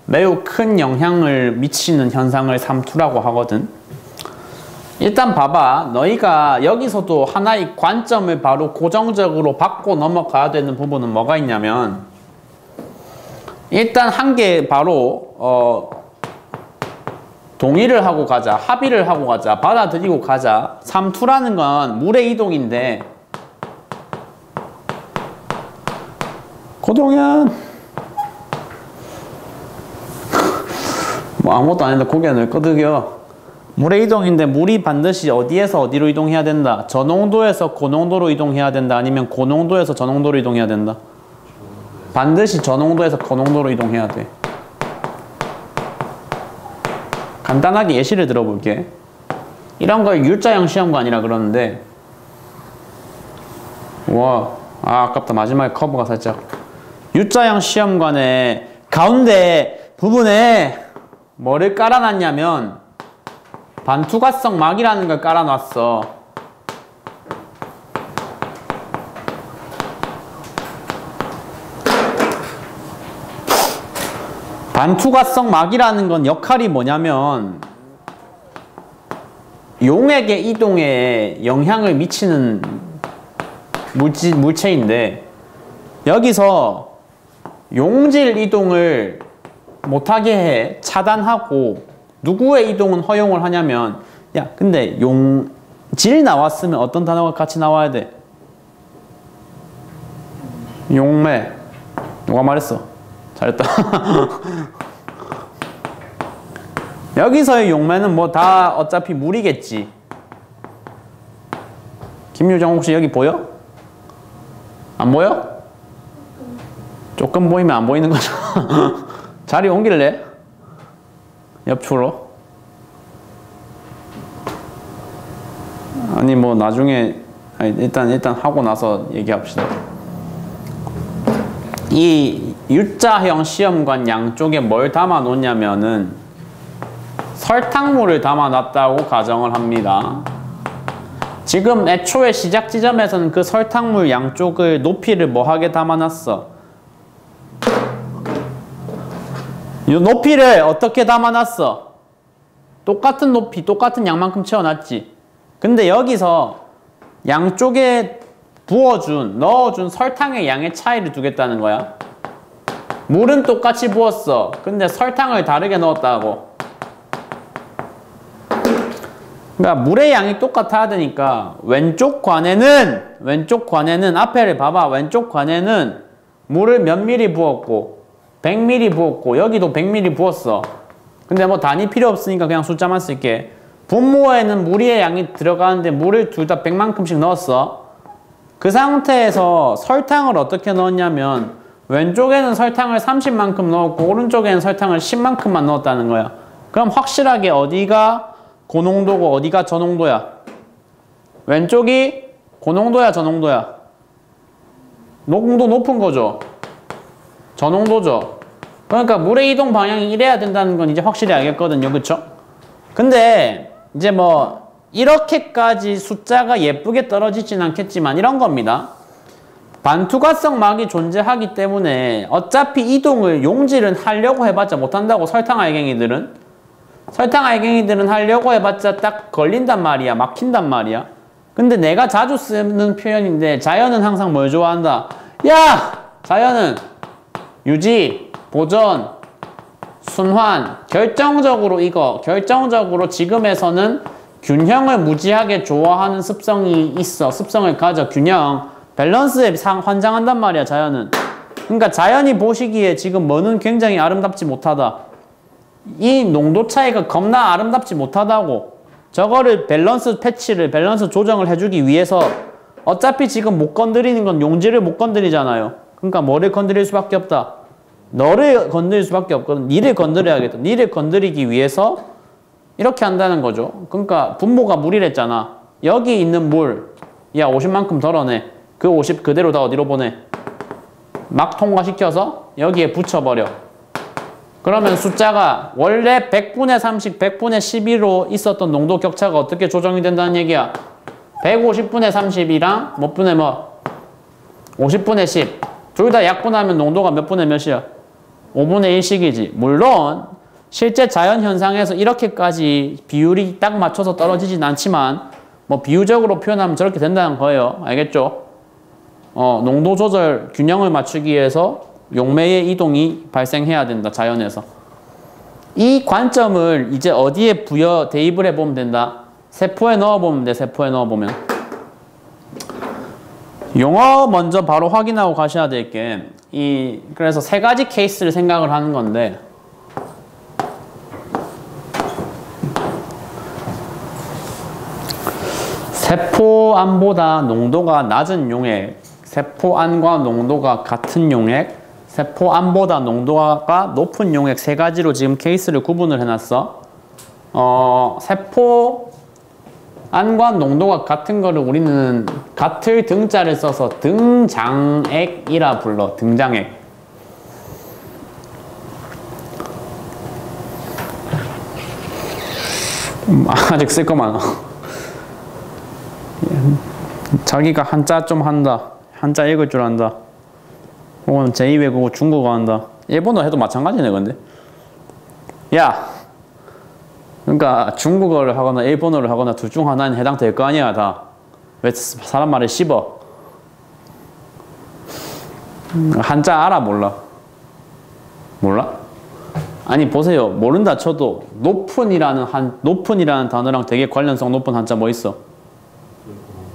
매우 큰 영향을 미치는 현상을 3투라고 하거든. 일단 봐봐. 너희가 여기서도 하나의 관점을 바로 고정적으로 받고 넘어가야 되는 부분은 뭐가 있냐면 일단 한 개 바로 동의를 하고 가자. 합의를 하고 가자. 받아들이고 가자. 3투라는 건 물의 이동인데 고동현 뭐 아무것도 아닌데 고개를 끄덕여. 물의 이동인데 물이 반드시 어디에서 어디로 이동해야 된다. 저농도에서 고농도로 이동해야 된다. 아니면 고농도에서 저농도로 이동해야 된다. 반드시 저농도에서 고농도로 이동해야 돼. 간단하게 예시를 들어볼게. 이런 걸 U자형 시험관이라 그러는데, 아깝다. 마지막에 커브가 살짝. U자형 시험관의 가운데 부분에 뭐를 깔아놨냐면 반투과성 막이라는 걸 깔아놨어. 반투과성 막이라는 건 역할이 뭐냐면 용액의 이동에 영향을 미치는 물체인데, 여기서 용질 이동을 못하게 해 차단하고 누구의 이동은 허용을 하냐면, 야 근데 용질 나왔으면 어떤 단어가 같이 나와야 돼? 용매. 누가 말했어? 잘했다. 여기서의 용매는 뭐 다 어차피 물이겠지. 김유정 혹시 여기 보여? 안 보여? 조금 보이면 안 보이는 거죠. 자리 옮길래? 옆으로? 아니 뭐 나중에 일단 하고 나서 얘기합시다. 이 U자형 시험관 양쪽에 뭘 담아 놓냐면은 설탕물을 담아 놨다고 가정을 합니다. 지금 애초에 시작 지점에서는 그 설탕물 양쪽을 높이를 뭐하게 담아놨어? 이 높이를 어떻게 담아놨어? 똑같은 높이, 똑같은 양만큼 채워놨지. 근데 여기서 양쪽에 넣어준 설탕의 양의 차이를 두겠다는 거야. 물은 똑같이 부었어. 근데 설탕을 다르게 넣었다고. 그러니까 물의 양이 똑같아야 되니까 왼쪽 관에는 앞에를 봐봐. 왼쪽 관에는 물을 몇 미리 부었고 100ml 부었고 여기도 100ml 부었어. 근데 뭐 단위 필요 없으니까 그냥 숫자만 쓸게. 분모에는 물의 양이 들어가는데 물을 둘 다 100만큼씩 넣었어. 그 상태에서 설탕을 어떻게 넣었냐면 왼쪽에는 설탕을 30만큼 넣었고 오른쪽에는 설탕을 10만큼만 넣었다는 거야. 그럼 확실하게 어디가 고농도고 어디가 저농도야? 왼쪽이 고농도야 저농도야? 농도 높은 거죠. 저농도죠. 그러니까 물의 이동 방향이 이래야 된다는 건 이제 확실히 알겠거든요. 그쵸? 근데 이제 뭐 이렇게까지 숫자가 예쁘게 떨어지진 않겠지만 이런 겁니다. 반투과성 막이 존재하기 때문에 어차피 이동을 용질은 하려고 해봤자 못한다고. 설탕 알갱이들은 하려고 해봤자 딱 걸린단 말이야. 막힌단 말이야. 근데 내가 자주 쓰는 표현인데 자연은 항상 뭘 좋아한다? 야! 자연은 유지, 보존, 순환. 결정적으로 지금에서는 균형을 무지하게 좋아하는 습성이 있어. 습성을 가져. 균형. 밸런스에 환장한단 말이야, 자연은. 그러니까 자연이 보시기에 지금 뭐는 굉장히 아름답지 못하다. 이 농도 차이가 겁나 아름답지 못하다고. 저거를 밸런스 조정을 해주기 위해서 어차피 지금 못 건드리는 건 용질을 못 건드리잖아요. 그러니까 뭐를 건드릴 수밖에 없다. 너를 건드릴 수밖에 없거든. 니를 건드려야겠다. 니를 건드리기 위해서 이렇게 한다는 거죠. 그러니까 분모가 물이랬잖아. 여기 있는 물, 야 50만큼 덜어내. 그 50 그대로 다 어디로 보내? 막 통과시켜서 여기에 붙여버려. 그러면 숫자가 원래 100분의 30, 100분의 12로 있었던 농도 격차가 어떻게 조정이 된다는 얘기야? 150분의 30이랑 몇 분의 50분의 10. 둘 다 약분하면 농도가 몇 분의 몇이야? 5분의 1씩이지. 물론 실제 자연 현상에서 이렇게까지 비율이 딱 맞춰서 떨어지진 않지만 뭐 비유적으로 표현하면 저렇게 된다는 거예요. 알겠죠? 농도 조절 균형을 맞추기 위해서 용매의 이동이 발생해야 된다. 자연에서. 이 관점을 이제 어디에 대입을 해보면 된다. 세포에 넣어보면 돼. 세포에 넣어보면. 용어 먼저 바로 확인하고 가셔야 될 게 그래서 세 가지 케이스를 생각을 하는 건데 세포 안보다 농도가 낮은 용액, 세포 안과 농도가 같은 용액, 세포 안보다 농도가 높은 용액 세 가지로 지금 케이스를 구분을 해놨어. 세포 안과 농도가 같은 거를 우리는 같을 등자를 써서 등장액이라 불러. 등장액. 아직 쓸 거 많아. 자기가 한자 좀 한다. 한자 읽을 줄 안다. 혹은 제2외국어 중국어 한다. 일본어 해도 마찬가지네 근데. 야! 그러니까 중국어를 하거나 일본어를 하거나 둘 중 하나는 해당될 거 아니야 다. 왜 사람 말을 씹어? 한자 알아 몰라? 몰라? 아니 보세요. 모른다 쳐도 높은이라는 단어랑 되게 관련성 높은 한자 뭐 있어?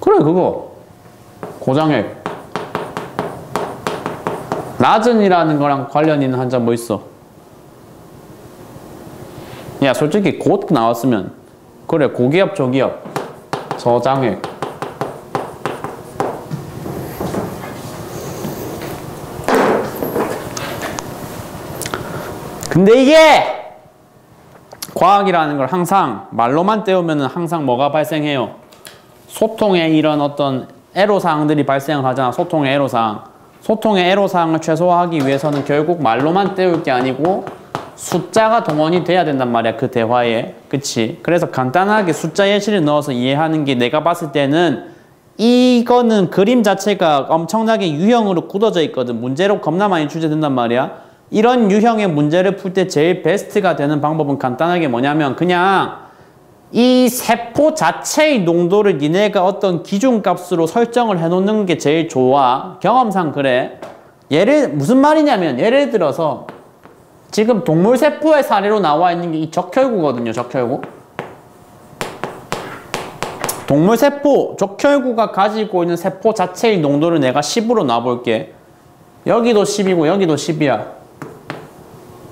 그래 그거. 고장액. 낮은이라는 거랑 관련 있는 한자 뭐 있어? 야 솔직히 곧 나왔으면 그래 고기압 저기압 저장액. 근데 이게 과학이라는 걸 항상 말로만 때우면 항상 뭐가 발생해요? 소통의 이런 어떤 애로사항들이 발생을 하잖아. 소통의 애로사항. 소통의 애로사항을 최소화하기 위해서는 결국 말로만 때울 게 아니고 숫자가 동원이 돼야 된단 말이야. 그 대화에. 그치? 그래서 간단하게 숫자 예시를 넣어서 이해하는 게 내가 봤을 때는 이거는 그림 자체가 엄청나게 유형으로 굳어져 있거든. 문제로 겁나 많이 출제된단 말이야. 이런 유형의 문제를 풀 때 제일 베스트가 되는 방법은 간단하게 뭐냐면 그냥 이 세포 자체의 농도를 니네가 어떤 기준값으로 설정을 해놓는 게 제일 좋아. 경험상 그래. 무슨 말이냐면 예를 들어서 지금 동물세포의 사례로 나와 있는 게 이 적혈구거든요. 적혈구. 동물세포, 적혈구가 가지고 있는 세포 자체의 농도를 내가 10으로 놔볼게. 여기도 10이고 여기도 10이야.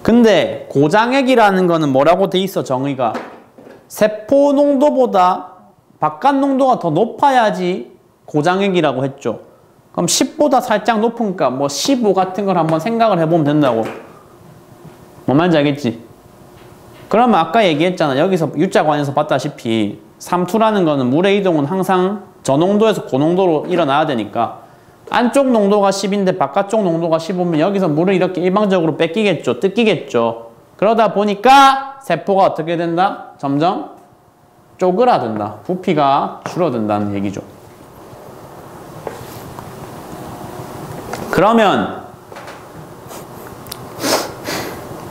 근데 고장액이라는 거는 뭐라고 돼 있어 정의가? 세포 농도보다 바깥 농도가 더 높아야지 고장액이라고 했죠. 그럼 10보다 살짝 높으니까 뭐 15 같은 걸 한번 생각을 해보면 된다고. 뭔 말인지 알겠지? 그러면 아까 얘기했잖아. 여기서 U자관에서 봤다시피 삼투라는 거는 물의 이동은 항상 저농도에서 고농도로 일어나야 되니까 안쪽 농도가 10인데 바깥쪽 농도가 15면 여기서 물을 이렇게 일방적으로 뺏기겠죠. 뜯기겠죠. 그러다 보니까 세포가 어떻게 된다? 점점 쪼그라든다. 부피가 줄어든다는 얘기죠. 그러면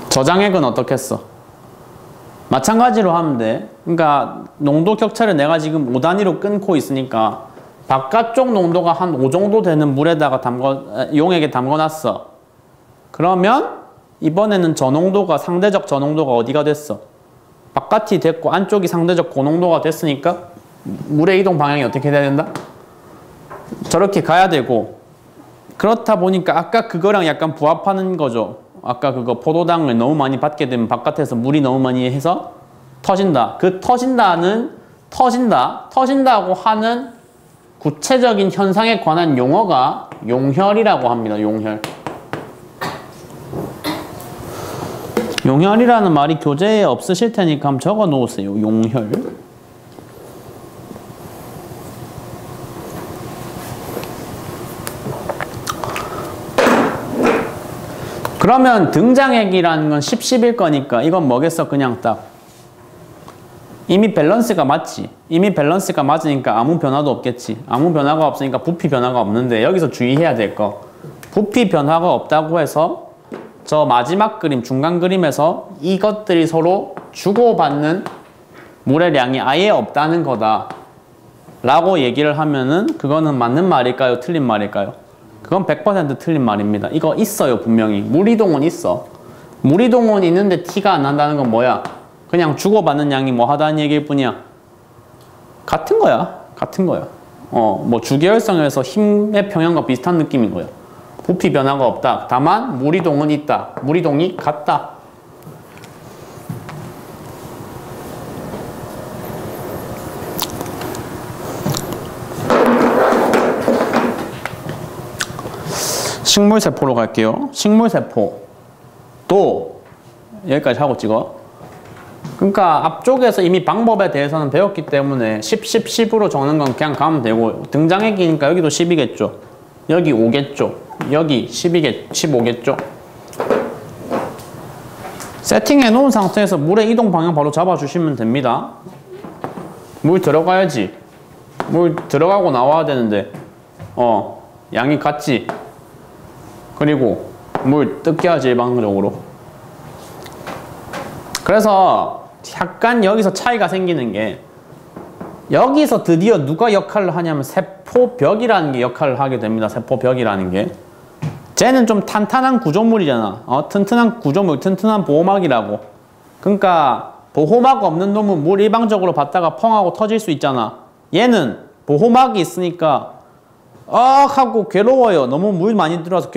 저장액은 어떻겠어? 마찬가지로 하면 돼. 그러니까 농도 격차를 내가 지금 5단위로 끊고 있으니까 바깥쪽 농도가 한 5 정도 되는 물에다가 용액에 담궈놨어. 그러면 이번에는 저농도가 상대적 저농도가 어디가 됐어? 바깥이 됐고 안쪽이 상대적 고농도가 됐으니까 물의 이동 방향이 어떻게 돼야 된다? 저렇게 가야 되고 그렇다 보니까 아까 그거랑 약간 부합하는 거죠. 아까 그거 포도당을 너무 많이 받게 되면 바깥에서 물이 너무 많이 해서 터진다. 그 터진다고 하는 구체적인 현상에 관한 용어가 용혈이라고 합니다. 용혈. 용혈이라는 말이 교재에 없으실 테니까 한번 적어 놓으세요. 용혈. 그러면 등장액이라는 건 10, 10일 거니까 이건 뭐겠어? 그냥 딱 이미 밸런스가 맞지. 이미 밸런스가 맞으니까 아무 변화도 없겠지. 아무 변화가 없으니까 부피 변화가 없는데 여기서 주의해야 될 거. 부피 변화가 없다고 해서 저 마지막 그림, 중간 그림에서 이것들이 서로 주고받는 물의 양이 아예 없다는 거다 라고 얘기를 하면은 그거는 맞는 말일까요? 틀린 말일까요? 그건 100% 틀린 말입니다. 이거 있어요. 분명히. 물이동은 있어. 물이동은 있는데 티가 안 난다는 건 뭐야? 그냥 주고받는 양이 뭐 하다는 얘기일 뿐이야. 같은 거야. 같은 거야. 뭐 주계열성에서 힘의 평형과 비슷한 느낌인 거야. 부피 변화가 없다. 다만 물이동은 있다. 물이동이 같다. 식물세포로 갈게요. 식물세포 또 여기까지 하고 찍어. 그러니까 앞쪽에서 이미 방법에 대해서는 배웠기 때문에 10, 10, 10으로 적는 건 그냥 가면 되고 등장액이니까 여기도 10이겠죠. 여기 5겠죠. 여기 15겠죠. 세팅해 놓은 상태에서 물의 이동 방향 바로 잡아주시면 됩니다. 물 들어가야지. 물 들어가고 나와야 되는데 양이 같지. 그리고 물 뜯게 하지 일방적으로. 그래서 약간 여기서 차이가 생기는 게 여기서 드디어 누가 역할을 하냐면 세포벽이라는 게 역할을 하게 됩니다. 세포벽이라는 게. 쟤는 좀 탄탄한 구조물이잖아. 튼튼한 구조물, 튼튼한 보호막이라고. 그러니까 보호막 없는 놈은 물 일방적으로 받다가 펑 하고 터질 수 있잖아. 얘는 보호막이 있으니까 하고 괴로워요. 너무 물 많이 들어와서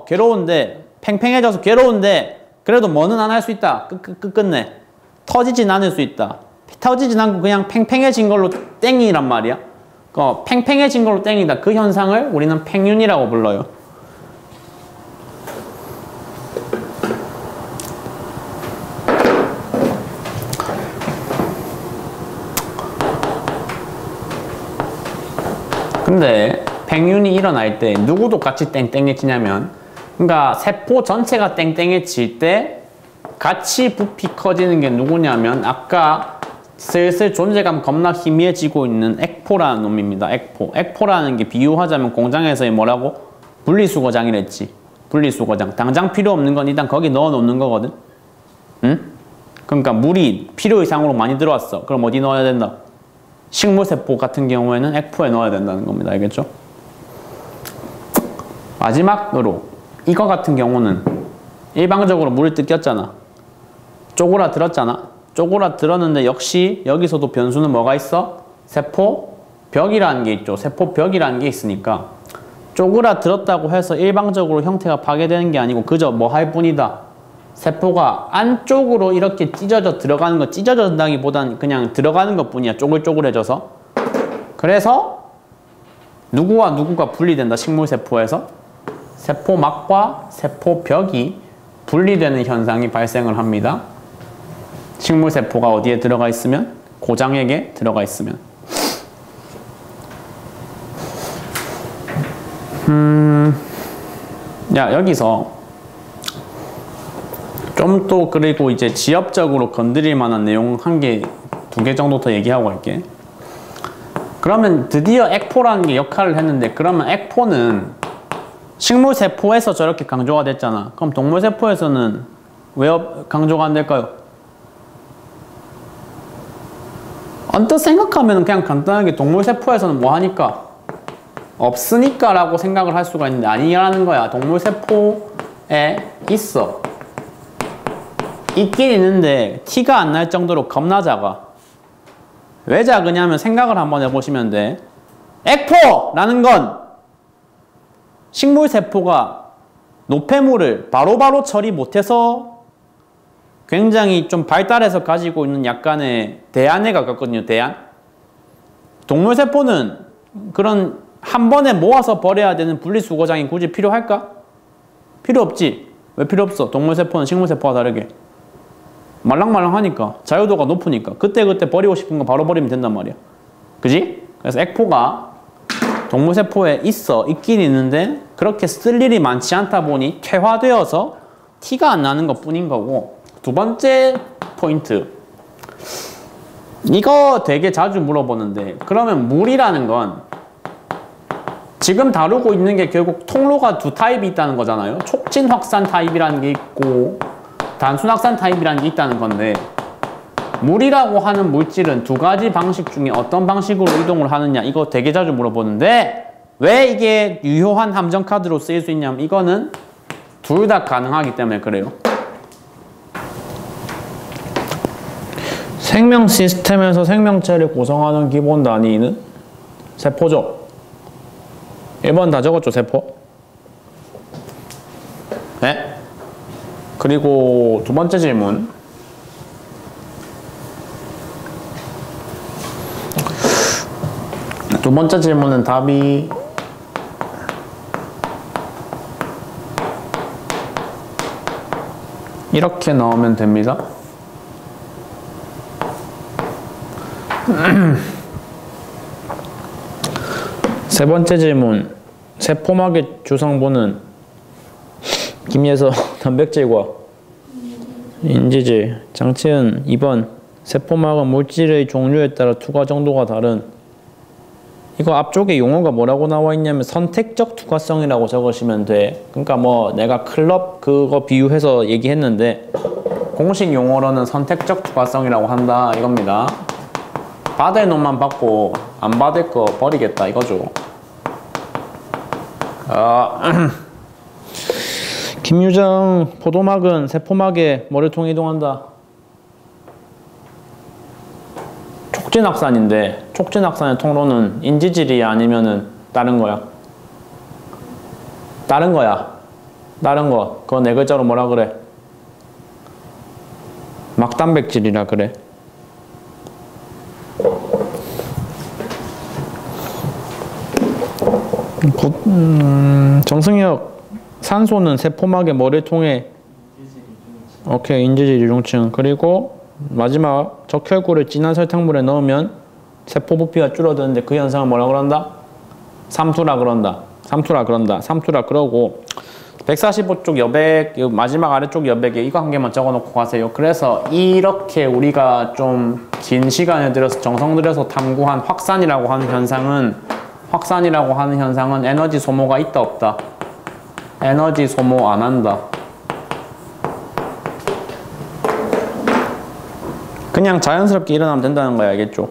괴로운데 팽팽해져서 괴로운데 그래도 뭐는 안 할 수 있다. 끝내. 터지진 않을 수 있다. 터지진 않고 그냥 팽팽해진 걸로 땡이란 말이야. 팽팽해진 걸로 땡이다. 그 현상을 우리는 팽윤이라고 불러요. 근데 팽윤이 일어날 때 누구도 같이 땡땡해지냐면 그러니까 세포 전체가 땡땡해질 때 같이 부피 커지는 게 누구냐면 아까 슬슬 존재감 겁나 희미해지고 있는 액포라는 놈입니다. 액포라는 게 비유하자면 공장에서의 뭐라고? 분리수거장이랬지. 분리수거장. 당장 필요 없는 건 일단 거기 넣어 놓는 거거든. 응? 그러니까 물이 필요 이상으로 많이 들어왔어. 그럼 어디 넣어야 된다? 식물세포 같은 경우에는 액포에 넣어야 된다는 겁니다. 알겠죠? 마지막으로 이거 같은 경우는 일방적으로 물을 뜯겼잖아. 쪼그라들었잖아. 쪼그라들었는데 역시 여기서도 변수는 뭐가 있어? 세포벽이라는 게 있죠. 세포벽이라는 게 있으니까 쪼그라들었다고 해서 일방적으로 형태가 파괴되는 게 아니고 그저 뭐 할 뿐이다. 세포가 안쪽으로 이렇게 찢어져 들어가는 거, 찢어진다기보다는 그냥 들어가는 것 뿐이야. 쪼글쪼글해져서. 그래서 누구와 누구가 분리된다. 식물세포에서 세포막과 세포벽이 분리되는 현상이 발생을 합니다. 식물세포가 어디에 들어가 있으면? 고장액에 들어가 있으면. 여기서 좀 또 그리고 이제 지엽적으로 건드릴 만한 내용 두 개 정도 더 얘기하고 갈게. 그러면 드디어 액포라는 게 역할을 했는데 그러면 액포는 식물세포에서 저렇게 강조가 됐잖아. 그럼 동물세포에서는 왜 강조가 안 될까요? 언뜻 생각하면 그냥 간단하게 동물세포에서는 뭐 하니까? 없으니까 라고 생각을 할 수가 있는데 아니라는 거야. 동물세포에 있어. 있긴 있는데 티가 안 날 정도로 겁나 작아. 왜 작으냐면 생각을 한번 해보시면 돼. 액포라는 건 식물세포가 노폐물을 바로바로 처리 못해서 굉장히 좀 발달해서 가지고 있는 약간의 대안에 가깝거든요. 대안. 동물세포는 그런 한 번에 모아서 버려야 되는 분리수거장이 굳이 필요할까? 필요 없지. 왜 필요 없어? 동물세포는 식물세포와 다르게 말랑말랑하니까, 자유도가 높으니까 그때그때 버리고 싶은 거 바로 버리면 된단 말이야. 그지? 그래서 액포가 동물세포에 있긴 있는데 그렇게 쓸 일이 많지 않다 보니 퇴화되어서 티가 안 나는 것 뿐인 거고. 두 번째 포인트, 이거 되게 자주 물어보는데 그러면 물이라는 건 지금 다루고 있는 게 결국 통로가 두 타입이 있다는 거잖아요. 촉진 확산 타입이라는 게 있고 단순 확산 타입이라는 게 있다는 건데, 물이라고 하는 물질은 두 가지 방식 중에 어떤 방식으로 이동을 하느냐, 이거 되게 자주 물어보는데 왜 이게 유효한 함정 카드로 쓰일 수 있냐면 이거는 둘 다 가능하기 때문에 그래요. 생명 시스템에서 생명체를 구성하는 기본 단위는 세포죠. 1번 다 적었죠, 세포? 네? 그리고 두 번째 질문. 두 번째 질문은 답이 이렇게 나오면 됩니다. 세 번째 질문. 세포막의 주성분은 김예서 단백질과 인지질. 장치은 2번. 세포막은 물질의 종류에 따라 투과 정도가 다른. 이거 앞쪽에 용어가 뭐라고 나와 있냐면 선택적 투과성이라고 적으시면 돼. 그러니까 뭐 내가 클럽 그거 비유해서 얘기했는데 공식 용어로는 선택적 투과성이라고 한다 이겁니다. 받을 놈만 받고 안 받을 거 버리겠다 이거죠. 김유정, 포도막은 세포막에 뭐를 통해 이동한다? 촉진확산인데 촉진확산의 통로는 인지질이야 아니면은 다른 거야? 다른 거야. 다른 거. 그거 네 글자로 뭐라 그래? 막단백질이라 그래. 정승혁, 산소는 세포막의 뭐를 통해? 오케이, 인지질 이중층. 그리고 마지막 적혈구를 진한 설탕물에 넣으면 세포 부피가 줄어드는데 그 현상을 뭐라 그런다? 삼투라 그런다. 삼투라 그런다. 삼투라 그러고 145쪽 여백, 마지막 아래쪽 여백에 이거 한 개만 적어놓고 가세요. 그래서 이렇게 우리가 좀 긴 시간을 들여서 정성 들여서 탐구한 확산이라고 하는 현상은 에너지 소모가 있다 없다? 에너지 소모 안 한다. 그냥 자연스럽게 일어나면 된다는 거야, 알겠죠?